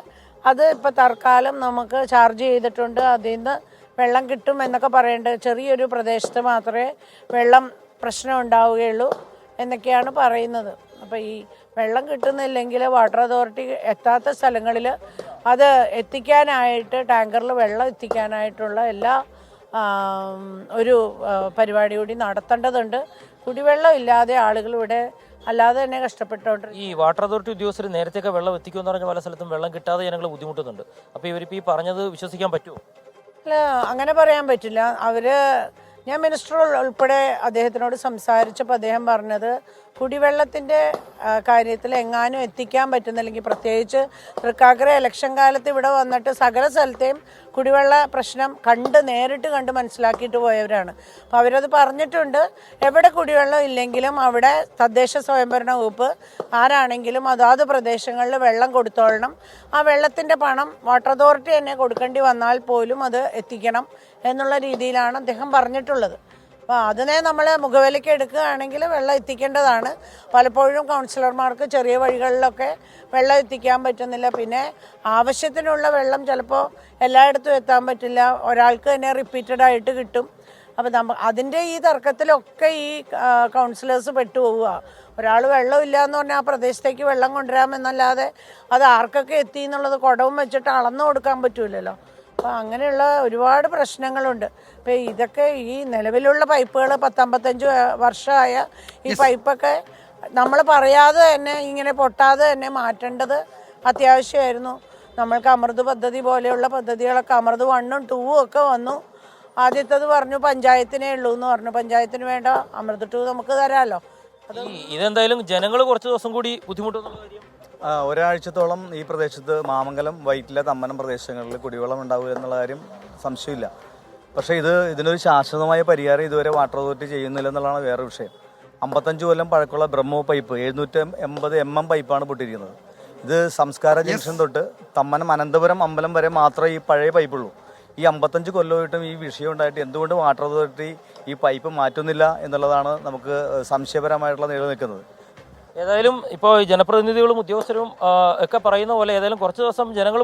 അത് ഇപ്പോൾ തൽക്കാലം നമുക്ക് ചാർജ് ചെയ്തിട്ടുണ്ട്. അതിൽ നിന്ന് വെള്ളം കിട്ടും എന്നൊക്കെ പറയേണ്ടത്. ചെറിയൊരു പ്രദേശത്ത് മാത്രമേ വെള്ളം പ്രശ്നം ഉണ്ടാവുകയുള്ളൂ എന്നൊക്കെയാണ് പറയുന്നത്. അപ്പോൾ ഈ വെള്ളം കിട്ടുന്നില്ലെങ്കിൽ വാട്ടർ അതോറിറ്റി എത്താത്ത സ്ഥലങ്ങളിൽ അത് എത്തിക്കാനായിട്ട് ടാങ്കറിൽ വെള്ളം എത്തിക്കാനായിട്ടുള്ള എല്ലാ ഒരു പരിപാടി കൂടി നടത്തേണ്ടതുണ്ട്. കുടിവെള്ളം ഇല്ലാതെ ആളുകൾ ഇവിടെ അല്ലാതെ തന്നെ കഷ്ടപ്പെട്ടുകൊണ്ട് ഈ വാട്ടർ അതോറിറ്റി ഉദ്യോഗസ്ഥർ നേരത്തെയൊക്കെ വെള്ളം എത്തിക്കുമെന്ന് പറഞ്ഞ പല സ്ഥലത്തും വെള്ളം കിട്ടാതെ ജനങ്ങൾ ബുദ്ധിമുട്ടുന്നുണ്ട്. അപ്പോൾ ഇവരിപ്പോൾ ഈ പറഞ്ഞത് വിശ്വസിക്കാൻ പറ്റുമോ? അല്ല, അങ്ങനെ പറയാൻ പറ്റില്ല. ഞാൻ മിനിസ്റ്റർ ഉൾപ്പെടെ അദ്ദേഹത്തിനോട് സംസാരിച്ചപ്പോൾ അദ്ദേഹം പറഞ്ഞത് കുടിവെള്ളത്തിൻ്റെ കാര്യത്തിൽ എങ്ങാനും എത്തിക്കാൻ പറ്റുന്നില്ലെങ്കിൽ, പ്രത്യേകിച്ച് തൃക്കാക്കര ഇലക്ഷൻ കാലത്ത് ഇവിടെ വന്നിട്ട് സകല സ്ഥലത്തെയും കുടിവെള്ള പ്രശ്നം നേരിട്ട് കണ്ട് മനസ്സിലാക്കിയിട്ട് പോയവരാണ്. അപ്പോൾ അവരത് പറഞ്ഞിട്ടുണ്ട്. എവിടെ കുടിവെള്ളം ഇല്ലെങ്കിലും അവിടെ തദ്ദേശ സ്വയംഭരണ വകുപ്പ് ആരാണെങ്കിലും അതാത് പ്രദേശങ്ങളിൽ വെള്ളം കൊടുത്തോളണം. ആ വെള്ളത്തിൻ്റെ പണം വാട്ടർ അതോറിറ്റി തന്നെ കൊടുക്കേണ്ടി വന്നാൽ പോലും അത് എത്തിക്കണം എന്നുള്ള രീതിയിലാണ് അദ്ദേഹം പറഞ്ഞിട്ടുള്ളത്. അപ്പോൾ അതിനെ നമ്മൾ മുഖവിലയ്ക്ക് എടുക്കുകയാണെങ്കിൽ വെള്ളം എത്തിക്കേണ്ടതാണ്. പലപ്പോഴും കൗൺസിലർമാർക്ക് ചെറിയ വഴികളിലൊക്കെ വെള്ളം എത്തിക്കാൻ പറ്റുന്നില്ല. പിന്നെ ആവശ്യത്തിനുള്ള വെള്ളം ചിലപ്പോൾ എല്ലായിടത്തും എത്താൻ പറ്റില്ല. ഒരാൾക്ക് തന്നെ റിപ്പീറ്റഡായിട്ട് കിട്ടും. അപ്പോൾ അതിൻ്റെ ഈ തർക്കത്തിലൊക്കെ ഈ കൗൺസിലേഴ്സ് പെട്ടുപോവുക. ഒരാൾ വെള്ളമില്ല എന്ന് പറഞ്ഞാൽ ആ പ്രദേശത്തേക്ക് വെള്ളം കൊണ്ടുവരാമെന്നല്ലാതെ അത് ആർക്കൊക്കെ എത്തി എന്നുള്ളത് കുടവും വെച്ചിട്ട് അളന്നു കൊടുക്കാൻ പറ്റൂലല്ലോ. അപ്പോൾ അങ്ങനെയുള്ള ഒരുപാട് പ്രശ്നങ്ങളുണ്ട്. അപ്പോൾ ഇതൊക്കെ ഈ നിലവിലുള്ള പൈപ്പുകൾ 50-55 വർഷമായ ഈ പൈപ്പൊക്കെ നമ്മൾ പറയാതെ തന്നെ ഇങ്ങനെ പൊട്ടാതെ തന്നെ മാറ്റേണ്ടത് അത്യാവശ്യമായിരുന്നു. നമ്മൾക്ക് അമൃത് പദ്ധതി പോലെയുള്ള പദ്ധതികളൊക്കെ അമൃത് 1ഉം 2ഉം ഒക്കെ വന്നു. ആദ്യത്തേത് പറഞ്ഞു പഞ്ചായത്തിനേ ഉള്ളൂ എന്ന് പറഞ്ഞു. പഞ്ചായത്തിന് വേണ്ട അമൃത് 2 നമുക്ക് തരാമല്ലോ. ഇതെന്തായാലും ജനങ്ങൾ കുറച്ച് ദിവസം കൂടി ബുദ്ധിമുട്ടുന്നുള്ള കാര്യം ഒരാഴ്ചത്തോളം ഈ പ്രദേശത്ത് മാമംഗലം, വൈറ്റില, തമ്മനം പ്രദേശങ്ങളിൽ കുടിവെള്ളം ഉണ്ടാവുക എന്നുള്ള കാര്യം സംശയമില്ല. പക്ഷേ ഇതിനൊരു ശാശ്വതമായ പരിഹാരം ഇതുവരെ വാട്ടർ അതോറിറ്റി ചെയ്യുന്നില്ല എന്നുള്ളതാണ് വേറെ വിഷയം. 55 കൊല്ലം പഴക്കമുള്ള ബ്രഹ്മോ പൈപ്പ് 780 mm പൈപ്പാണ് പൊട്ടിയിരിക്കുന്നത്. ഇത് സംസ്കാര ജംഗ്ഷൻ തൊട്ട് തമ്മനം അനന്തപുരം അമ്പലം വരെ മാത്രമേ ഈ പഴയ പൈപ്പുള്ളൂ. ഈ 55 കൊല്ലമായിട്ടും ഈ വിഷയം ഉണ്ടായിട്ട് എന്തുകൊണ്ട് വാട്ടർ അതോറിറ്റി ഈ പൈപ്പ് മാറ്റുന്നില്ല എന്നുള്ളതാണ് നമുക്ക് സംശയപരമായിട്ടുള്ള നിലനിൽക്കുന്നത്. ഏതായാലും ഇപ്പോൾ ജനപ്രതിനിധികളും ഉദ്യോഗസ്ഥരും ഒക്കെ പറയുന്ന പോലെ ഏതായാലും കുറച്ച് ദിവസം ജനങ്ങൾ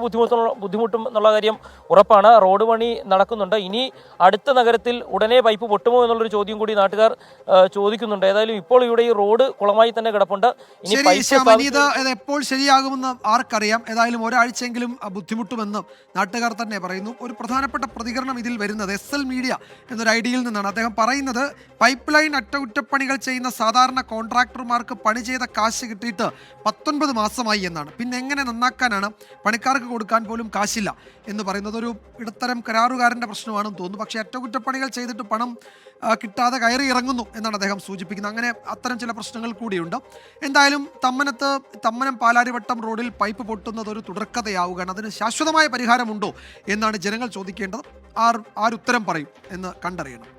ബുദ്ധിമുട്ടും എന്നുള്ള കാര്യം ഉറപ്പാണ്. റോഡ് പണി നടക്കുന്നുണ്ട്. ഇനി അടുത്ത നഗരത്തിൽ ഉടനെ പൈപ്പ് പൊട്ടുമോ എന്നുള്ളൊരു ചോദ്യം കൂടി നാട്ടുകാർ ചോദിക്കുന്നുണ്ട്. ഏതായാലും ഇപ്പോൾ ഇവിടെ ഈ റോഡ് കുളമായി തന്നെ കിടപ്പുണ്ട്. ഇത് എപ്പോൾ ശരിയാകുമെന്ന് ആർക്കറിയാം. ഏതായാലും ഒരാഴ്ചയെങ്കിലും ബുദ്ധിമുട്ടുമെന്ന് നാട്ടുകാർ തന്നെ പറയുന്നു. ഒരു പ്രധാനപ്പെട്ട പ്രതികരണം ഇതിൽ വരുന്നത് SL മീഡിയ എന്നൊരു ഐഡിയയിൽ നിന്നാണ്. അദ്ദേഹം പറയുന്നത് പൈപ്പ് ലൈൻ അറ്റകുറ്റപ്പണികൾ ചെയ്യുന്ന സാധാരണ കോൺട്രാക്ടർമാർക്ക് പണി ചെയ്ത കാശ് കിട്ടിയിട്ട് 19 മാസമായി എന്നാണ്. പിന്നെ എങ്ങനെ നന്നാക്കാനാണ്? പണിക്കാർക്ക് കൊടുക്കാൻ പോലും കാശില്ല എന്ന് പറയുന്നത് ഒരു ഇടത്തരം കരാറുകാരൻ്റെ പ്രശ്നമാണെന്ന് തോന്നുന്നു. പക്ഷേ അറ്റകുറ്റപ്പണികൾ ചെയ്തിട്ട് പണം കിട്ടാതെ കയറി ഇറങ്ങുന്നു എന്നാണ് അദ്ദേഹം സൂചിപ്പിക്കുന്നത്. അങ്ങനെ അത്തരം ചില പ്രശ്നങ്ങൾ കൂടിയുണ്ട്. എന്തായാലും തമ്മനം പാലാരിവട്ടം റോഡിൽ പൈപ്പ് പൊട്ടുന്നത് ഒരു തുടർക്കഥയാവുകയാണ്. അതിന് ശാശ്വതമായ പരിഹാരമുണ്ടോ എന്നാണ് ജനങ്ങൾ ചോദിക്കേണ്ടത്. ആരുത്തരം പറയും എന്ന് കണ്ടറിയണം.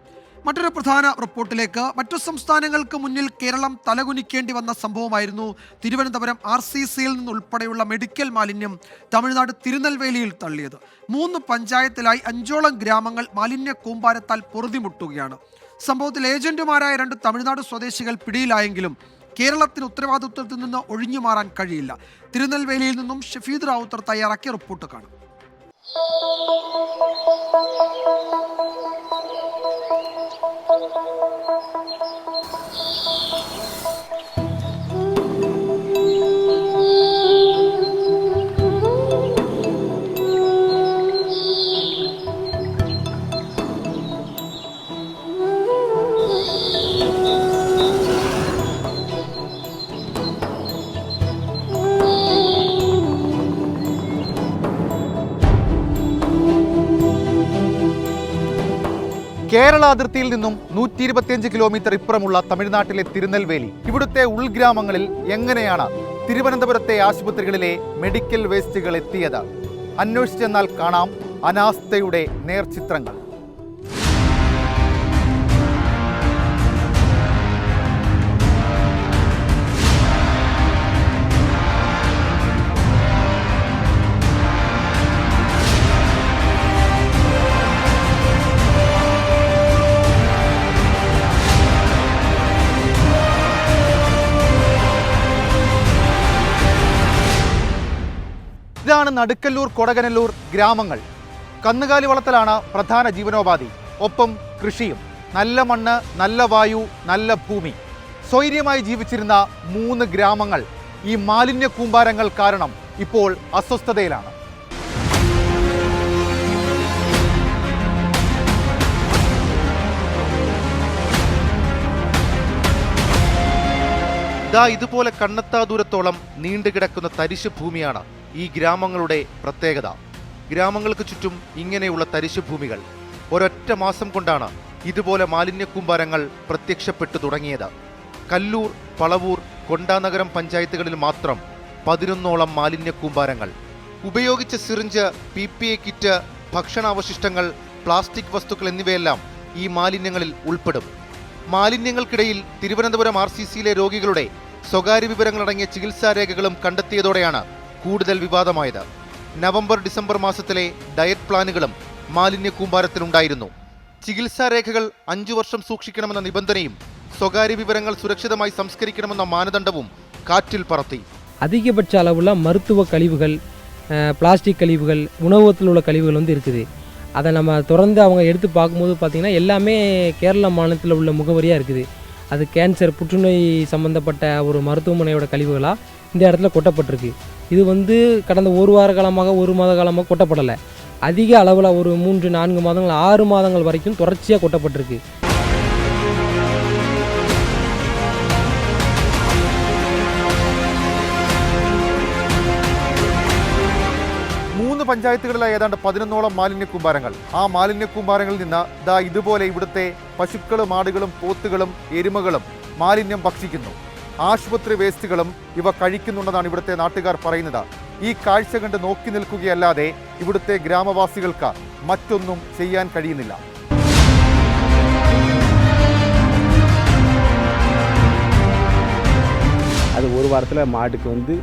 മറ്റൊരു പ്രധാന റിപ്പോർട്ടിലേക്ക്. മറ്റു സംസ്ഥാനങ്ങൾക്ക് മുന്നിൽ കേരളം തലകുനിക്കേണ്ടി വന്ന സംഭവമായിരുന്നു തിരുവനന്തപുരം RCCയിൽ നിന്നുൾപ്പെടെയുള്ള മെഡിക്കൽ മാലിന്യം തമിഴ്നാട് തിരുനെൽവേലിയിൽ തള്ളിയത്. 3 പഞ്ചായത്തിലായി 5ഓളം ഗ്രാമങ്ങൾ മാലിന്യ കൂമ്പാരത്താൽ പൊറുതിമുട്ടുകയാണ്. സംഭവത്തിൽ ഏജന്റുമാരായ 2 തമിഴ്നാട് സ്വദേശികൾ പിടിയിലായെങ്കിലും കേരളത്തിന് ഉത്തരവാദിത്വത്തിൽ നിന്ന് ഒഴിഞ്ഞു മാറാൻ കഴിയില്ല. തിരുനെൽവേലിയിൽ നിന്നും ഷഫീദ് റാവുത്തർ തയ്യാറാക്കിയ റിപ്പോർട്ട് കാണും. കേരള അതിർത്തിയിൽ നിന്നും 125 കിലോമീറ്റർ ഇപ്പുറമുള്ള തമിഴ്നാട്ടിലെ തിരുനെൽവേലി. ഇവിടുത്തെ ഉൾഗ്രാമങ്ങളിൽ എങ്ങനെയാണ് തിരുവനന്തപുരത്തെ ആശുപത്രികളിലെ മെഡിക്കൽ വേസ്റ്റുകൾ എത്തിയത്? അന്വേഷിച്ചെന്നാൽ കാണാം അനാസ്ഥയുടെ നേർചിത്രങ്ങൾ. നടുക്കല്ലൂർ കൊടകനല്ലൂർ ഗ്രാമങ്ങൾ. കന്നുകാലി വളർത്തലാണ് പ്രധാന ജീവനോപാധി. ഒപ്പം കൃഷിയും. നല്ല മണ്ണ്, നല്ല വായു, നല്ല ഭൂമി. സ്വൈര്യമായി ജീവിച്ചിരുന്ന 3 ഗ്രാമങ്ങൾ ഈ മാലിന്യ കൂമ്പാരങ്ങൾ കാരണം ഇപ്പോൾ അസ്വസ്ഥതയിലാണ്. ഇതുപോലെ കണ്ണെത്താ ദൂരത്തോളം നീണ്ടുകിടക്കുന്ന തരിശു ഭൂമിയാണ് ഈ ഗ്രാമങ്ങളുടെ പ്രത്യേകത. ഗ്രാമങ്ങൾക്ക് ചുറ്റും ഇങ്ങനെയുള്ള തരിശു ഭൂമികൾ. ഒരൊറ്റ മാസം കൊണ്ടാണ് ഇതുപോലെ മാലിന്യ കൂമ്പാരങ്ങൾ പ്രത്യക്ഷപ്പെട്ടു തുടങ്ങിയത്. കല്ലൂർ, പളവൂർ, കൊണ്ടാനഗരം പഞ്ചായത്തുകളിൽ മാത്രം 11ഓളം മാലിന്യ കൂമ്പാരങ്ങൾ. ഉപയോഗിച്ച സിറിഞ്ച്, PPE കിറ്റ്, ഭക്ഷണാവശിഷ്ടങ്ങൾ, പ്ലാസ്റ്റിക് വസ്തുക്കൾ എന്നിവയെല്ലാം ഈ മാലിന്യങ്ങളിൽ ഉൾപ്പെടും. മാലിന്യങ്ങൾക്കിടയിൽ തിരുവനന്തപുരം RCCയിലെ രോഗികളുടെ സ്വകാര്യ വിവരങ്ങളടങ്ങിയ ചികിത്സാരേഖകളും കണ്ടെത്തിയതോടെയാണ് കൂടുതൽ വിവാദമായത്. നവംബർ-ഡിസംബർ മാസത്തിലെ ഡയറ്റ് പ്ലാനുകളും മാലിന്യ കൂമ്പാരത്തിലുണ്ടായിരുന്നു. ചികിത്സാരേഖകൾ 5 വർഷം സൂക്ഷിക്കണമെന്ന നിബന്ധനയും സ്വകാര്യ വിവരങ്ങൾ സുരക്ഷിതമായി സംസ്കരിക്കണമെന്ന മാനദണ്ഡവും കാറ്റിൽ പറത്തി. அதிகபட்ச அளவுள்ள மருத்துவ கழிவுகள், பிளாஸ்டிக் கழிவுகள், உணவகத்தில் உள்ள கழிவுகள் இருக்குது. அதை நம்ம தொடர்ந்து அவங்க எடுத்து பார்க்கும்போது பார்த்திங்கன்னா எல்லாமே கேரள மாநிலத்தில் உள்ள முகவரியாக இருக்குது. அது கேன்சர், புற்றுநோய் சம்மந்தப்பட்ட ஒரு மருத்துவமனையோட கழிவுகளாக இந்த இடத்துல கொட்டப்பட்டிருக்கு. இது கடந்த 1 வார காலமாக 1 மாத காலமாக கொட்டப்படலை. அதிக அளவில் ஒரு 3-4 மாதங்கள் 6 மாதங்கள் வரைக்கும் தொடர்ச்சியாக கொட்டப்பட்டிருக்கு. 3 പഞ്ചായത്തുകളിലായി ഏതാണ്ട് 11ഓളം മാലിന്യ കൂമ്പാരങ്ങൾ. ആ മാലിന്യ കൂമ്പാരങ്ങളിൽ നിന്ന് ഇതുപോലെ ഇവിടുത്തെ പശുക്കളും ആടുകളും പോത്തുകളും എരുമകളും മാലിന്യം ഭക്ഷിക്കുന്നു. ആശുപത്രി വേസ്റ്റുകളും ഇവ കഴിക്കുന്നുണ്ടെന്നാണ് ഇവിടുത്തെ നാട്ടുകാർ പറയുന്നത്. ഈ കാഴ്ച കണ്ട് നോക്കി നിൽക്കുകയല്ലാതെ ഇവിടുത്തെ ഗ്രാമവാസികൾക്ക് മറ്റൊന്നും ചെയ്യാൻ കഴിയുന്നില്ല. அது ஒரு வாரத்தில் மாட்டுக்கு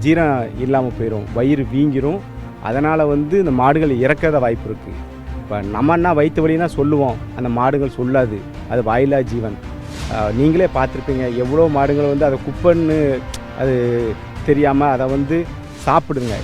ஜீரணம் இல்லாமல் போயிடும், வயிறு வீங்கிரும். அதனால் இந்த மாடுகள் இறக்காத வாய்ப்பு இருக்குது. இப்போ நம்மன்னா வயிற்று வலினா சொல்லுவோம், அந்த மாடுகள் சொல்லாது. அது வாயிலா ஜீவன். நீங்களே பார்த்துருப்பீங்க, எவ்வளோ மாடுகள் அதை குப்பைன்னு அது தெரியாமல் அதை സാപ്പിടുക.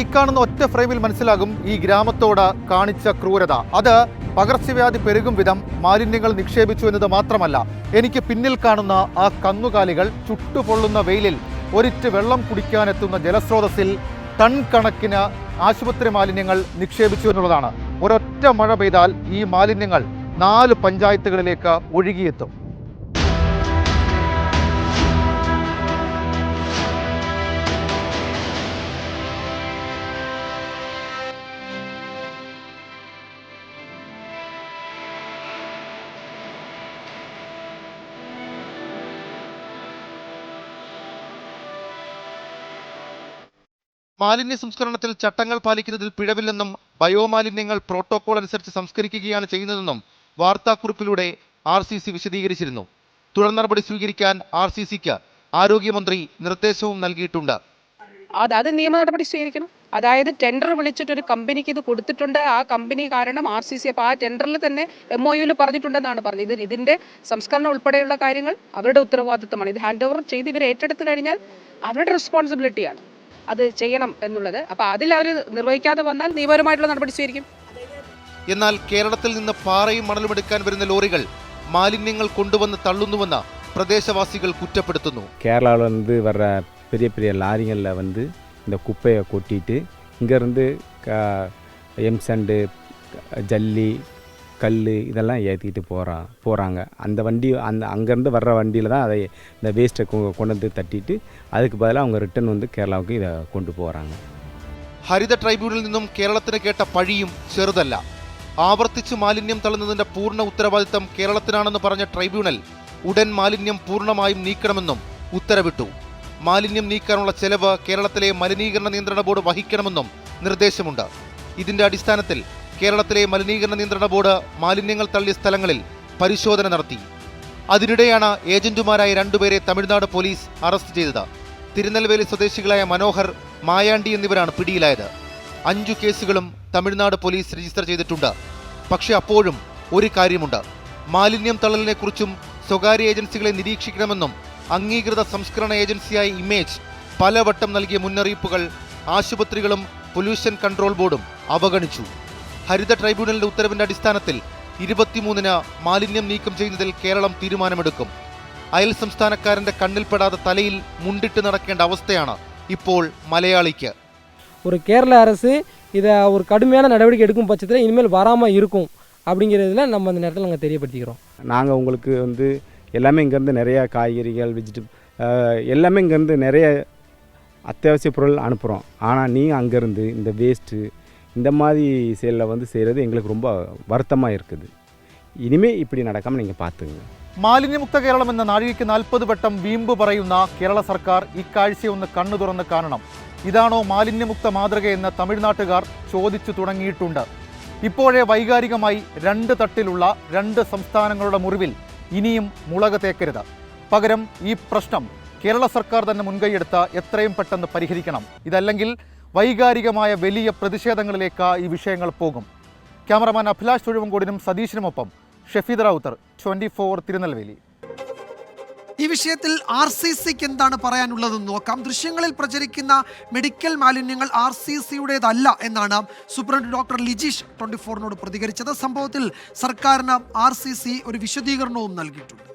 ഈ കാണുന്ന ഒറ്റ ഫ്രെയിമിൽ മനസ്സിലാകും ഈ ഗ്രാമത്തോട് കാണിച്ച ക്രൂരത. അത് പകർച്ചവ്യാധി പെരുകും വിധം മാലിന്യങ്ങൾ നിക്ഷേപിച്ചു എന്നത് മാത്രമല്ല, എനിക്ക് പിന്നിൽ കാണുന്ന ആ കന്നുകാലികൾ ചുട്ടുപൊള്ളുന്ന വെയിലിൽ ഒരിറ്റ് വെള്ളം കുടിക്കാനെത്തുന്ന ജലസ്രോതസ്സിൽ ടൺ കണക്കിന് ആശുപത്രി മാലിന്യങ്ങൾ നിക്ഷേപിച്ചു എന്നുള്ളതാണ്. ഒരൊറ്റ മഴ പെയ്താൽ ഈ മാലിന്യങ്ങൾ 4 പഞ്ചായത്തുകളിലേക്ക് ഒഴുകിയെത്തും. മാലിന്യ സംസ്കരണത്തിൽ ചട്ടങ്ങൾ പാലിക്കുന്നതിൽ പിഴവില്ലെന്നും ബയോമാലിന്യങ്ങൾ പ്രോട്ടോകോൾ അനുസരിച്ച് സംസ്കരിക്കുകയാണ് ചെയ്യുന്നതെന്നും വാർത്താക്കുറിപ്പിലൂടെ RCC വിശദീകരിച്ചിരുന്നു. തുടർ നടപടി സ്വീകരിക്കാൻ RCCക്ക് ആരോഗ്യമന്ത്രി നിർദ്ദേശവും നൽകിയിട്ടുണ്ട്. അത് നിയമ നടപടി സ്വീകരിക്കണം. അതായത് ടെൻഡർ വിളിച്ചിട്ട് ഒരു കമ്പനിക്ക് ഇത് കൊടുത്തിട്ടുണ്ട്. ആ കമ്പനി കാരണം RCC അപ്പോൾ ആ ടെൻഡറിൽ തന്നെ MOUയിൽ പറഞ്ഞിട്ടുണ്ടെന്നാണ് പറഞ്ഞത്. ഇതിന്റെ സംസ്കരണം ഉൾപ്പെടെയുള്ള കാര്യങ്ങൾ അവരുടെ ഉത്തരവാദിത്തമാണ്. ഇത് ഹാൻഡ് ഓവർ ചെയ്ത് ഇവർ ഏറ്റെടുത്ത് കഴിഞ്ഞാൽ അവരുടെ റെസ്പോൺസിബിലിറ്റിയാണ് അത് ചെയ്യണം എന്നുള്ളത്. അപ്പോൾ അതിൽ അവർ നിർവഹിക്കാതെ വന്നാൽ നിയമപരമായിട്ടുള്ള നടപടി സ്വീകരിക്കും. എന്നാൽ കേരളത്തിൽ നിന്ന് പാറയും മണലും എടുക്കാൻ വരുന്ന ലോറികൾ മാലിന്യങ്ങൾ കൊണ്ടുവന്ന് തള്ളുന്നുവെന്ന് പ്രദേശവാസികൾ കുറ്റപ്പെടുത്തുന്നു. കേരളത്തിൽ വர பெரிய பெரிய லாரிகளில் இந்த குப்பையை கொட்டிட்டு இங்கேருந்து எம்சண்டு, ஜல்லி, கல் இதெல்லாம் ஏற்றிக்கிட்டு போகிறாங்க. அந்த வண்டி அங்கேருந்து வர்ற வண்டியில் தான் அதை இந்த வேஸ்ட்டை கொண்டு வந்து தட்டிட்டு அதுக்கு பதிலாக அவங்க ரிட்டர்ன் കേരളാவுக்கு இதை கொண்டு போகிறாங்க. ഹരിത ട്രൈബ്യൂണലിൽ നിന്നും കേരളത്തിന് കേട്ട പഴിയും ചെറുതല്ല. ആവർത്തിച്ച് മാലിന്യം തള്ളുന്നതിന്റെ പൂർണ്ണ ഉത്തരവാദിത്തം കേരളത്തിനാണെന്ന് പറഞ്ഞ ട്രൈബ്യൂണൽ ഉടൻ മാലിന്യം പൂർണ്ണമായും നീക്കണമെന്നും ഉത്തരവിട്ടു. മാലിന്യം നീക്കാനുള്ള ചെലവ് കേരളത്തിലെ മലിനീകരണ നിയന്ത്രണ ബോർഡ് വഹിക്കണമെന്നും നിർദ്ദേശമുണ്ട്. ഇതിന്റെ അടിസ്ഥാനത്തിൽ കേരളത്തിലെ മലിനീകരണ നിയന്ത്രണ ബോർഡ് മാലിന്യങ്ങൾ തള്ളിയ സ്ഥലങ്ങളിൽ പരിശോധന നടത്തി. അതിനിടെയാണ് ഏജന്റുമാരായ 2 പേരെ തമിഴ്നാട് പോലീസ് അറസ്റ്റ് ചെയ്തത്. തിരുനെൽവേലി സ്വദേശികളായ മനോഹർ, മായാണ്ടി എന്നിവരാണ് പിടിയിലായത്. 5 കേസുകളും തമിഴ്നാട് പോലീസ് രജിസ്റ്റർ ചെയ്തിട്ടുണ്ട്. പക്ഷേ അപ്പോഴും ഒരു കാര്യമുണ്ട്. മാലിന്യം തള്ളലിനെക്കുറിച്ചും സ്വകാര്യ ഏജൻസികളെ നിരീക്ഷിക്കണമെന്നും അംഗീകൃത സംസ്കരണ ഏജൻസിയായ ഇമേജ് പലവട്ടം നൽകിയ മുന്നറിയിപ്പുകൾ ആശുപത്രികളും പൊല്യൂഷൻ കൺട്രോൾ ബോർഡും അവഗണിച്ചു. ഹരിത ട്രൈബ്യൂണലിന്റെ ഉത്തരവിന്റെ അടിസ്ഥാനത്തിൽ 23-ന് മാലിന്യം നീക്കം ചെയ്യുന്നതിൽ കേരളം തീരുമാനമെടുക്കും. അയൽ സംസ്ഥാനക്കാരന്റെ കണ്ണിൽപ്പെടാതെ തലയിൽ മുണ്ടിട്ട് നടക്കേണ്ട അവസ്ഥയാണ് ഇപ്പോൾ മലയാളിക്ക്. ஒரு கேரள அரசு இதை ஒரு கடுமையான நடவடிக்கை எடுக்கும் பட்சத்தில் இனிமேல் வராமல் இருக்கும் அப்படிங்கிறதுல நம்ம அந்த நேரத்தில் நாங்கள் தெரியப்படுத்திக்கிறோம். நாங்கள் உங்களுக்கு எல்லாமே இங்கேருந்து நிறைய காய்கறிகள் எல்லாமே இங்கேருந்து நிறைய அத்தியாவசிய பொருள் அனுப்புகிறோம். ஆனால் நீங்கள் அங்கேருந்து இந்த வேஸ்ட்டு இந்த மாதிரி செயலில் செய்கிறது எங்களுக்கு ரொம்ப வருத்தமாக இருக்குது. இனிமேல் இப்படி நடக்காமல் நீங்கள் பார்த்துங்க. മാലിന്യമുക്ത കേരളം എന്ന നാഴികയ്ക്ക് 40 വട്ടം വീമ്പ് പറയുന്ന കേരള സർക്കാർ ഇക്കാഴ്ചയൊന്ന് കണ്ണു തുറന്ന് കാണണം. ഇതാണോ മാലിന്യമുക്ത മാതൃകയെന്ന് തമിഴ്നാട്ടുകാർ ചോദിച്ചു തുടങ്ങിയിട്ടുണ്ട്. ഇപ്പോഴേ വൈകാരികമായി 2 തട്ടിലുള്ള 2 സംസ്ഥാനങ്ങളുടെ മുറിവിൽ ഇനിയും മുളക് തേക്കരുത്. പകരം ഈ പ്രശ്നം കേരള സർക്കാർ തന്നെ മുൻകൈയെടുത്ത് എത്രയും പെട്ടെന്ന് പരിഹരിക്കണം. ഇതല്ലെങ്കിൽ വൈകാരികമായ വലിയ പ്രതിഷേധങ്ങളിലേക്ക് ഈ വിഷയങ്ങൾ പോകും. ക്യാമറമാൻ അഭിലാഷ് തൊഴുവങ്കോടിനും സതീഷിനുമൊപ്പം ഷഫീദ് റാവുത്തർ, 24 തിരുനെൽവേലി. ഈ വിഷയത്തിൽ RCCക്ക് എന്താണ് പറയാനുള്ളതെന്ന് നോക്കാം. ദൃശ്യങ്ങളിൽ പ്രചരിക്കുന്ന മെഡിക്കൽ മാലിന്യങ്ങൾ RCCയുടേതല്ല എന്നാണ് സൂപ്രണ്ട് ഡോക്ടർ ലിജീഷ് 24നോട് പ്രതികരിച്ചത്. സംഭവത്തിൽ സർക്കാരിന് RCC ഒരു വിശദീകരണവും നൽകിയിട്ടുണ്ട്.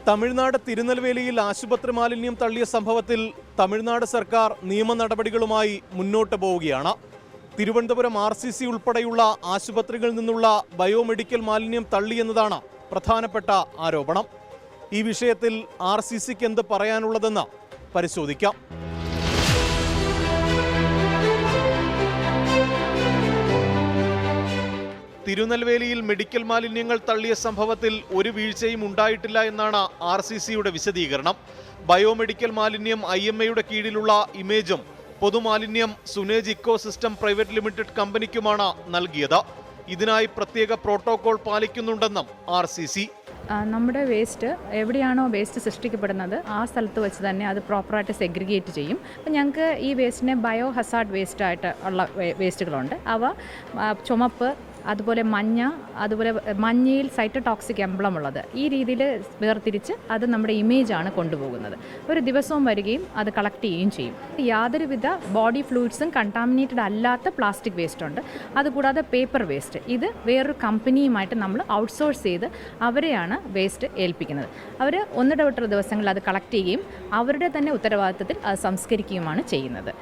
തമിഴ്നാട് തിരുനെൽവേലിയിൽ ആശുപത്രി മാലിന്യം തള്ളിയ സംഭവത്തിൽ തമിഴ്നാട് സർക്കാർ നിയമ നടപടികളുമായി മുന്നോട്ട് പോവുകയാണ്. തിരുവനന്തപുരം RCC ഉൾപ്പെടെയുള്ള ആശുപത്രികളിൽ നിന്നുള്ള ബയോമെഡിക്കൽ മാലിന്യം തള്ളിയെന്നതാണ് പ്രധാനപ്പെട്ട ആരോപണം. ഈ വിഷയത്തിൽ RCCക്ക് എന്ത് പറയാനുള്ളതെന്ന് പരിശോധിക്കാം. തിരുനെൽവേലിയിൽ മെഡിക്കൽ മാലിന്യങ്ങൾ തള്ളിയ സംഭവത്തിൽ ഒരു വീഴ്ചയും ഉണ്ടായിട്ടില്ല എന്നാണ് RCCയുടെ വിശദീകരണം. ബയോമെഡിക്കൽ മാലിന്യം IMAയുടെ കീഴിലുള്ള ഇമേജും പൊതുമാലിന്യം സുനേജ് ഇക്കോ സിസ്റ്റം പ്രൈവറ്റ് ലിമിറ്റഡ് കമ്പനിക്കുമാണ് നൽകിയത്. ഇതിനായി പ്രത്യേക പ്രോട്ടോകോൾ പാലിക്കുന്നുണ്ടെന്നും RCC. നമ്മുടെ വേസ്റ്റ് എവിടെയാണോ വേസ്റ്റ് സൃഷ്ടിക്കപ്പെടുന്നത് ആ സ്ഥലത്ത് വെച്ച് തന്നെ അത് പ്രോപ്പറായിട്ട് സെഗ്രിഗേറ്റ് ചെയ്യും. അപ്പം ഞങ്ങൾക്ക് ഈ വേസ്റ്റിനെ ബയോ ഹസാർഡ് വേസ്റ്റായിട്ട് ഉള്ള വേസ്റ്റുകളുണ്ട്. അവ ചുമപ്പ്, അതുപോലെ മഞ്ഞ, അതുപോലെ മഞ്ഞയിൽ സൈറ്റോടോക്സിക് എംബ്ലം ഉള്ളത്, ഈ രീതിയിൽ വേർതിരിച്ച് അത് നമ്മുടെ ഇമേജാണ് കൊണ്ടുപോകുന്നത്. ഒരു ദിവസവും വരികയും അത് കളക്ട് ചെയ്യുകയും ചെയ്യും. യാതൊരുവിധ ബോഡി ഫ്ലൂയിഡ്സും കണ്ടാമിനേറ്റഡ് അല്ലാത്ത പ്ലാസ്റ്റിക് വേസ്റ്റ് ഉണ്ട്. അതുകൂടാതെ പേപ്പർ വേസ്റ്റ്, ഇത് വേറൊരു കമ്പനിയുമായിട്ട് നമ്മൾ ഔട്ട്സോഴ്സ് ചെയ്ത് അവരെയാണ് വേസ്റ്റ് ഏൽപ്പിക്കുന്നത്. അവർ ഒന്നിടവിട്ട ദിവസങ്ങളിൽ അത് കളക്ട് ചെയ്യുകയും അവരുടെ തന്നെ ഉത്തരവാദിത്തത്തിൽ അത് സംസ്കരിക്കുകയുമാണ് ചെയ്യുന്നത്.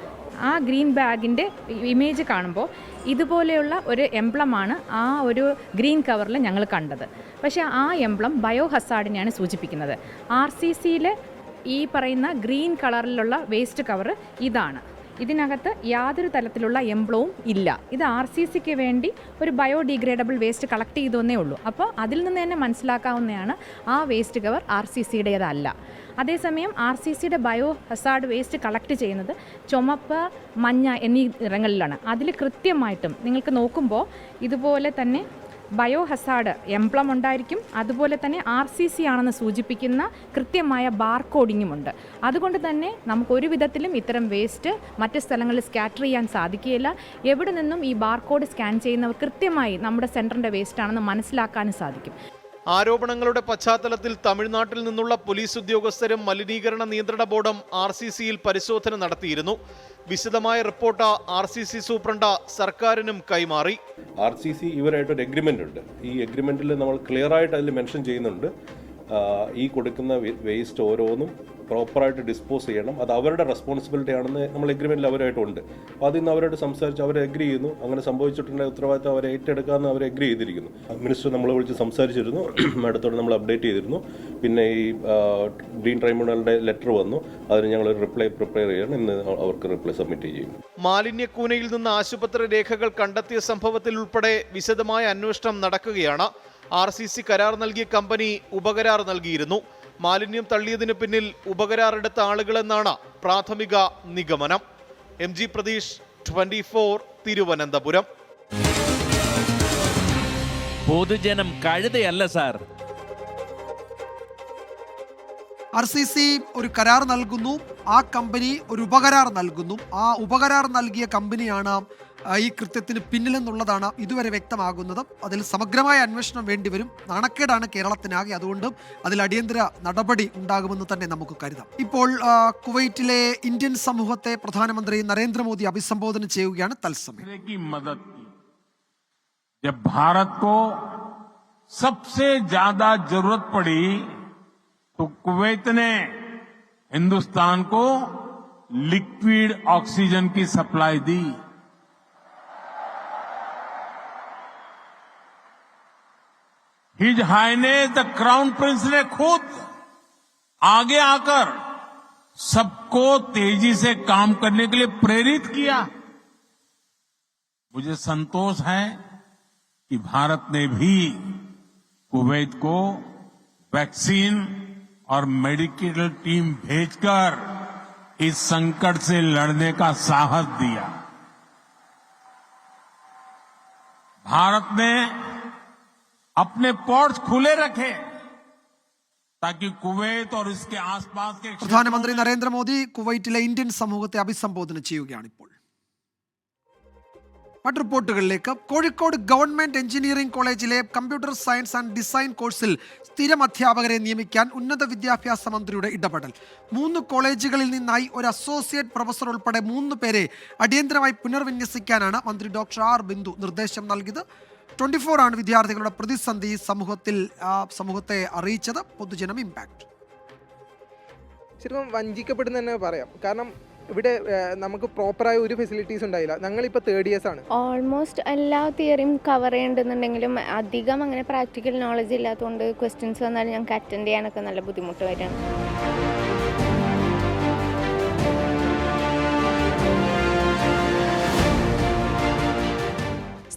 ആ ഗ്രീൻ ബാഗിൻ്റെ ഇമേജ് കാണുമ്പോൾ ഇതുപോലെയുള്ള ഒരു എംബ്ലമാണ് ആ ഒരു ഗ്രീൻ കവറിൽ ഞങ്ങൾ കണ്ടത്. പക്ഷേ ആ എംബ്ലം ബയോ ഹസാർഡിനെയാണ് സൂചിപ്പിക്കുന്നത്. RCCയിലെ ഈ പറയുന്ന ഗ്രീൻ കളറിലുള്ള വേസ്റ്റ് കവർ ഇതാണ്. ഇതിനകത്ത് യാതൊരു തരത്തിലുള്ള എംബ്ലവും ഇല്ല. ഇത് RCCക്ക് വേണ്ടി ഒരു ബയോഡിഗ്രേഡബിൾ വേസ്റ്റ് കളക്ട് ചെയ്തോന്നേ ഉള്ളൂ. അപ്പോൾ അതിൽ നിന്ന് തന്നെ മനസ്സിലാക്കാവുന്നതാണ് ആ വേസ്റ്റ് കവർ RCCയുടേതല്ല. അതേസമയം RCCയുടെ ബയോ ഹസാർഡ് വേസ്റ്റ് കളക്ട് ചെയ്യുന്നത് ചുമപ്പ്, മഞ്ഞ എന്നീ നിറങ്ങളിലാണ്. അതിൽ കൃത്യമായിട്ടും നിങ്ങൾക്ക് നോക്കുമ്പോൾ ഇതുപോലെ തന്നെ ബയോ ഹസാർഡ് എംബ്ലം ഉണ്ടായിരിക്കും. അതുപോലെ തന്നെ RCC ആണെന്ന് സൂചിപ്പിക്കുന്ന കൃത്യമായ ബാർകോഡിങ്ങുമുണ്ട്. അതുകൊണ്ട് തന്നെ നമുക്ക് ഒരു വിധത്തിലും ഇത്തരം വേസ്റ്റ് മറ്റ് സ്ഥലങ്ങളിൽ സ്കാറ്റർ ചെയ്യാൻ സാധിക്കുകയില്ല. എവിടെ നിന്നും ഈ ബാർകോഡ് സ്കാൻ ചെയ്യുന്നവർ കൃത്യമായി നമ്മുടെ സെൻറ്ററിൻ്റെ വേസ്റ്റ് ആണെന്ന് മനസ്സിലാക്കാനും സാധിക്കും. ആരോപണങ്ങളുടെ പശ്ചാത്തലത്തിൽ തമിഴ്നാട്ടിൽ നിന്നുള്ള പോലീസ് ഉദ്യോഗസ്ഥരും മലിനീകരണ നിയന്ത്രണ ബോർഡും RCCയിൽ പരിശോധന നടത്തിയിരുന്നു. വിശദമായ റിപ്പോർട്ട് RCC സൂപ്രണ്ട് സർക്കാരിനും കൈമാറി. RCC ഇവരായിട്ടൊരു എഗ്രിമെൻ്റ് ഉണ്ട്. ഈ എഗ്രിമെൻറ്റിൽ നമ്മൾ ക്ലിയർ ആയിട്ട് അതിൽ മെൻഷൻ ചെയ്യുന്നുണ്ട്, ഈ കൊടുക്കുന്ന വേസ്റ്റ് ഓരോന്നും പ്രോപ്പറായിട്ട് ഡിസ്പോസ് ചെയ്യണം, അത് അവരുടെ റെസ്പോൺസിബിലിറ്റി ആണെന്ന് നമ്മൾ എഗ്രിമെൻറ്റിൽ അവരായിട്ടുണ്ട്. അപ്പോൾ അതിൽ നിന്ന് അവരോട് സംസാരിച്ച് അവർ എഗ്രി ചെയ്യുന്നു. അങ്ങനെ സംഭവിച്ചിട്ടുണ്ടെങ്കിൽ ഉത്തരവാദിത്തം അവരെ ഏറ്റെടുക്കാമെന്ന് അവർ എഗ്രി ചെയ്തിരിക്കുന്നു. മിനിസ്റ്റർ നമ്മളെ വിളിച്ച് സംസാരിച്ചിരുന്നു, മാഡത്തോട് നമ്മൾ അപ്ഡേറ്റ് ചെയ്തിരുന്നു. പിന്നെ ഈ ഗ്രീൻ ട്രൈബ്യൂണലിൻ്റെ ലെറ്റർ വന്നു, അതിന് ഞങ്ങൾ ഒരു റിപ്ലൈ പ്രിപ്പയർ ചെയ്യണം. ഇന്ന് അവർക്ക് റിപ്ലൈ സബ്മിറ്റ് ചെയ്യും. മാലിന്യക്കൂനയിൽ നിന്ന് ആശുപത്രി രേഖകൾ കണ്ടെത്തിയ സംഭവത്തിൽ ഉൾപ്പെടെ വിശദമായ അന്വേഷണം നടക്കുകയാണ്. RCC കരാർ നൽകിയ കമ്പനി ഉപകരാർ നൽകിയിരുന്നു. മാലിന്യം തള്ളിയതിന് പിന്നിൽ ഉപകരാറെടുത്ത ആളുകളെന്നാണ് പ്രാഥമിക നിഗമനം. MG പ്രതീഷ്, 24 തിരുവനന്തപുരം. പൊതുജനം കഴുതയല്ല സാർ. RCC ഒരു കരാർ നൽകുന്നു, ആ കമ്പനി ഒരു ഉപകരാർ നൽകുന്നു. ആ ഉപകരാർ നൽകിയ കമ്പനിയാണ് ഈ കൃത്യത്തിന് പിന്നിലെന്നുള്ളതാണ് ഇതുവരെ വ്യക്തമാകുന്നത്. അതിൽ സമഗ്രമായ അന്വേഷണം വേണ്ടിവരും. നാണക്കേടാണ് കേരളത്തിനാകെ. അതുകൊണ്ട് അതിൽ അടിയന്തര നടപടി ഉണ്ടാകുമെന്ന് തന്നെ നമുക്ക് കരുതാം. ഇപ്പോൾ കുവൈറ്റിലെ ഇന്ത്യൻ സമൂഹത്തെ പ്രധാനമന്ത്രി നരേന്ദ്രമോദി അഭിസംബോധന ചെയ്യുകയാണ് തത്സമയം. जब भारत को सबसे ज्यादा जरूरत पड़ी तो कुवैत ने हिंदुस्तान को लिक्विड ऑक्सीजन की सप्लाई दी। His highness the crown prince ने खुद आगे आकर सबको तेजी से काम करने के लिए प्रेरित किया। मुझे संतोष है कि भारत ने भी कुवैत को वैक्सीन और मेडिकल टीम भेजकर इस संकट से लड़ने का साहस दिया। भारत ने अपने पोर्ट्स खुले रखे ताकि कुवैत और इसके आसपास के പ്രധാനമന്ത്രി നരേന്ദ്രമോദി കുവൈറ്റിലെ ഇന്ത്യൻ സമൂഹത്തെ അഭിസംബോധന ചെയ്യുകയാണ് ഇപ്പോൾ. മറ്റു റിപ്പോർട്ടുകളിലേക്ക്. കോഴിക്കോട് ഗവൺമെന്റ് എഞ്ചിനീയറിംഗ് കോളേജിലെ കമ്പ്യൂട്ടർ സയൻസ് ആൻഡ് ഡിസൈൻ കോഴ്സിൽ സ്ഥിരം അധ്യാപകരെ നിയമിക്കാൻ ഉന്നത വിദ്യാഭ്യാസ മന്ത്രിയുടെ ഇടപെടൽ. 3 കോളേജുകളിൽ നിന്നായി ഒരു അസോസിയേറ്റ് പ്രൊഫസർ ഉൾപ്പെടെ 3 പേരെ അടിയന്തരമായി പുനർവിന്യസിക്കാനാണ് മന്ത്രി ഡോക്ടർ ആർ ബിന്ദു നിർദ്ദേശം നൽകിയത്. 24 ആണ് വിദ്യാർത്ഥികളുടെ പ്രതിസന്ധി സമൂഹത്തെ അറിയിച്ചത്. പൊതുജനം ഇമ്പാക്ട് ശരിക്കും വഞ്ചിക്കപ്പെടുന്ന തന്നെ പറയാം. കാരണം ഇവിടെ നമുക്ക് പ്രോപ്പറായ ഒരു ഫെസിലിറ്റീസ് ഉണ്ടായില്ല. ഞങ്ങളിപ്പോൾ 3rd ഇയേഴ്സ് ആണ്. ഓൾമോസ്റ്റ് എല്ലാ തിയറിയും കവർ ചെയ്യേണ്ടതുണ്ടെങ്കിലും അധികം അങ്ങനെ പ്രാക്ടിക്കൽ നോളജ് ഇല്ലാത്തതുകൊണ്ട് ക്വസ്റ്റ്യൻസ് വന്നാലും ഞങ്ങൾക്ക് അറ്റൻഡ് ചെയ്യാനൊക്കെ നല്ല ബുദ്ധിമുട്ട് വരും.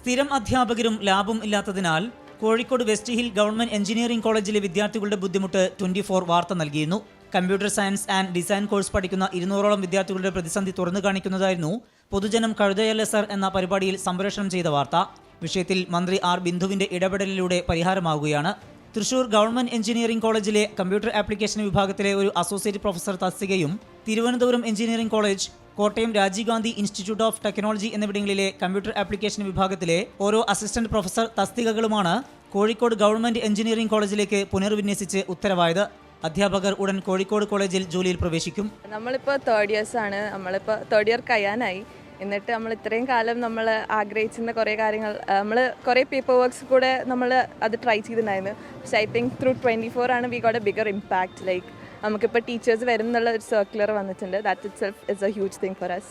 സ്ഥിരം അധ്യാപകരും ലാബും ഇല്ലാത്തതിനാൽ Kozhikode west hill government engineering കോളേജിലെ വിദ്യാർത്ഥികളുടെ ബുദ്ധിമുട്ട് 24 വാർത്ത നൽകിയിരുന്നു. Computer science and design course പഠിക്കുന്ന 200ഓളം വിദ്യാർത്ഥികളുടെ പ്രതിസന്ധി തുറന്നു കാണിക്കുന്നതായിരുന്നു പൊതുജനം കഴുതയല്ല സർ എന്ന പരിപാടിയിൽ സംപ്രേഷണം ചെയ്ത വാർത്ത. വിഷയത്തിൽ മന്ത്രി ആർ ബിന്ദുവിന്റെ ഇടപെടലിലൂടെ പരിഹാരമാവുകയാണ്. തൃശൂർ ഗവൺമെന്റ് എഞ്ചിനീയറിംഗ് കോളേജിലെ കമ്പ്യൂട്ടർ ആപ്ലിക്കേഷൻ വിഭാഗത്തിലെ ഒരു അസോസിയേറ്റ് പ്രൊഫസർ തസ്തികയും Thiruvananthapuram engineering college, Kottayam Rajiv Gandhi institute of technology എന്നിവിടങ്ങളിലെ കമ്പ്യൂട്ടർ ആപ്ലിക്കേഷൻ വിഭാഗത്തിലെ ഓരോ അസിസ്റ്റന്റ് പ്രൊഫസർ തസ്തികകളുമാണ് കോഴിക്കോട് ഗവൺമെന്റ് എഞ്ചിനീയറിംഗ് കോളേജിലേക്ക് പുനർവിന്യസിച്ച് ഉത്തരവായത്. അധ്യാപകർ ഉടൻ കോഴിക്കോട് കോളേജിൽ ജോലിയിൽ പ്രവേശിക്കും. നമ്മളിപ്പോൾ 3rd ഇയേഴ്സ് ആണ്. നമ്മളിപ്പോൾ 3rd ഇയർ കഴിയാനായി. എന്നിട്ട് നമ്മൾ ഇത്രയും കാലം നമ്മൾ ആഗ്രഹിച്ചിരുന്ന കുറേ കാര്യങ്ങൾ, നമ്മൾ കുറേ പേപ്പർ വർക്ക്സ് കൂടെ നമ്മൾ അത് ട്രൈ ചെയ്തിട്ടുണ്ടായിരുന്നു. പക്ഷേ ഐ തിങ്ക് ത്രൂ 24 ആണ് we got a bigger impact. Like നമുക്കിപ്പോൾ ടീച്ചേഴ്സ് വരും എന്നുള്ള ഒരു സർക്കുലർ വന്നിട്ടുണ്ട്. That itself is a huge thing for us.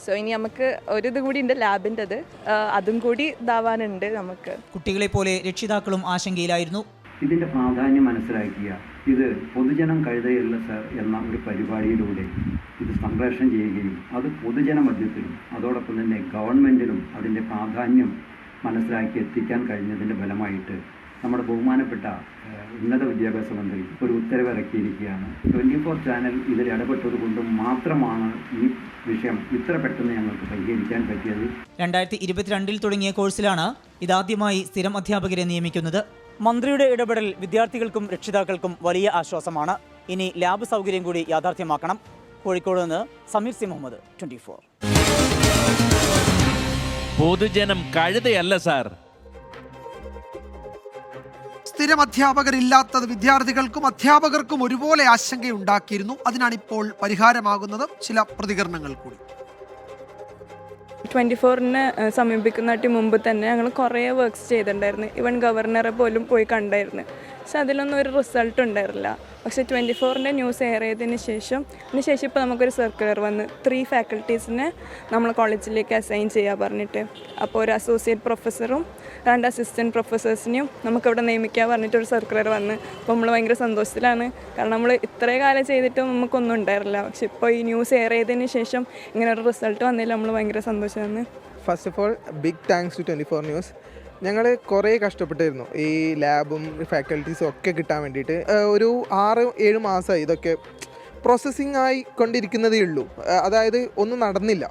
So ഇനി നമുക്ക് ഒരിത് കൂടി ഉണ്ട് ലാബിൻ്റെത്, അതും കൂടി ഇതാവാനുണ്ട് നമുക്ക്. കുട്ടികളെ പോലെ രക്ഷിതാക്കളും ആശങ്കയിലായിരുന്നു. ഇതിൻ്റെ പ്രാധാന്യം മനസ്സിലാക്കിയ ഇത് പൊതുജനം കഴുതയല്ല സർ എന്ന ഒരു പരിപാടിയിലൂടെ ഇത് സംപ്രേഷണം ചെയ്യുകയും അത് പൊതുജന മധ്യത്തിലും അതോടൊപ്പം തന്നെ ഗവൺമെൻറ്റിലും അതിൻ്റെ പ്രാധാന്യം മനസ്സിലാക്കി എത്തിക്കാൻ കഴിഞ്ഞതിൻ്റെ ഫലമായിട്ട് നമ്മുടെ ബഹുമാനപ്പെട്ട ഉന്നത വിദ്യാഭ്യാസ മന്ത്രി ഒരു ഉത്തരവിറക്കിയിരിക്കുകയാണ്. 24 ചാനൽ ഇതിൽ ഇടപെട്ടത് കൊണ്ട് മാത്രമാണ് ഈ വിഷയം ഇത്ര പെട്ടെന്ന് ഞങ്ങൾക്ക് പരിഹരിക്കാൻ പറ്റിയത്. 2022 തുടങ്ങിയ കോഴ്സിലാണ് ഇതാദ്യമായി സ്ഥിരം അധ്യാപകരെ നിയമിക്കുന്നത്. മന്ത്രിയുടെ ഇടപെടൽ വിദ്യാർത്ഥികൾക്കും രക്ഷിതാക്കൾക്കും വലിയ ആശ്വാസമാണ്. ഇനി ലാബ് സൗകര്യം കൂടി യാഥാർത്ഥ്യമാക്കണം. കോഴിക്കോട് നിന്ന് സമീർ സി മുഹമ്മദ്, 24. പൊതുജനം കഴുതയല്ല സാർ. സ്ഥിരം അധ്യാപകരില്ലാത്തത് വിദ്യാർത്ഥികൾക്കും അധ്യാപകർക്കും ഒരുപോലെ ആശങ്കയുണ്ടാക്കിയിരുന്നു. അതിനാണിപ്പോൾ പരിഹാരമാകുന്നത്. ചില പ്രതികരണങ്ങൾ കൂടി. 24നെ സമീപിക്കുന്നതിന് മുമ്പ് തന്നെ ഞങ്ങൾ കുറേ വർക്ക്സ് ചെയ്തിട്ടുണ്ടായിരുന്നു. ഈവൻ ഗവർണറെ പോലും പോയി കണ്ടായിരുന്നു. പക്ഷെ അതിലൊന്നും ഒരു റിസൾട്ട് ഉണ്ടായിരുന്നില്ല. പക്ഷേ 24ൻ്റെ ന്യൂസ് എയർ ചെയ്തതിന് ശേഷം ഇപ്പോൾ നമുക്കൊരു സർക്കുലർ വന്ന് 3 ഫാക്കൽറ്റീസിനെ നമ്മൾ കോളേജിലേക്ക് അസൈൻ ചെയ്യാൻ പറഞ്ഞിട്ട്. അപ്പോൾ ഒരു അസോസിയേറ്റ് പ്രൊഫസറും 2 അസിസ്റ്റൻറ്റ് പ്രൊഫസേഴ്സിനെയും നമുക്കിവിടെ നിയമിക്കാൻ പറഞ്ഞിട്ടൊരു സർക്കുലർ വന്ന്. അപ്പോൾ നമ്മൾ ഭയങ്കര സന്തോഷത്തിലാണ്. കാരണം നമ്മൾ ഇത്രയും കാലം ചെയ്തിട്ടും നമുക്കൊന്നും ഉണ്ടായിരുന്നില്ല. പക്ഷെ ഇപ്പോൾ ഈ ന്യൂസ് എയർ ചെയ്തതിന് ശേഷം ഇങ്ങനെ ഒരു റിസൾട്ട് വന്നതിൽ നമ്മൾ ഭയങ്കര സന്തോഷമാണ്. First of all big thanks to 24 news. ഞങ്ങൾ കുറേ കഷ്ടപ്പെട്ടിരുന്നു ഈ ലാബും ഫാക്കൽറ്റീസും ഒക്കെ കിട്ടാൻ വേണ്ടിയിട്ട്. ഒരു 6-7 മാസമായി ഇതൊക്കെ പ്രോസസ്സിങ് ആയി കൊണ്ടിരിക്കുന്നതേ ഉള്ളൂ. അതായത് ഒന്നും നടന്നില്ല.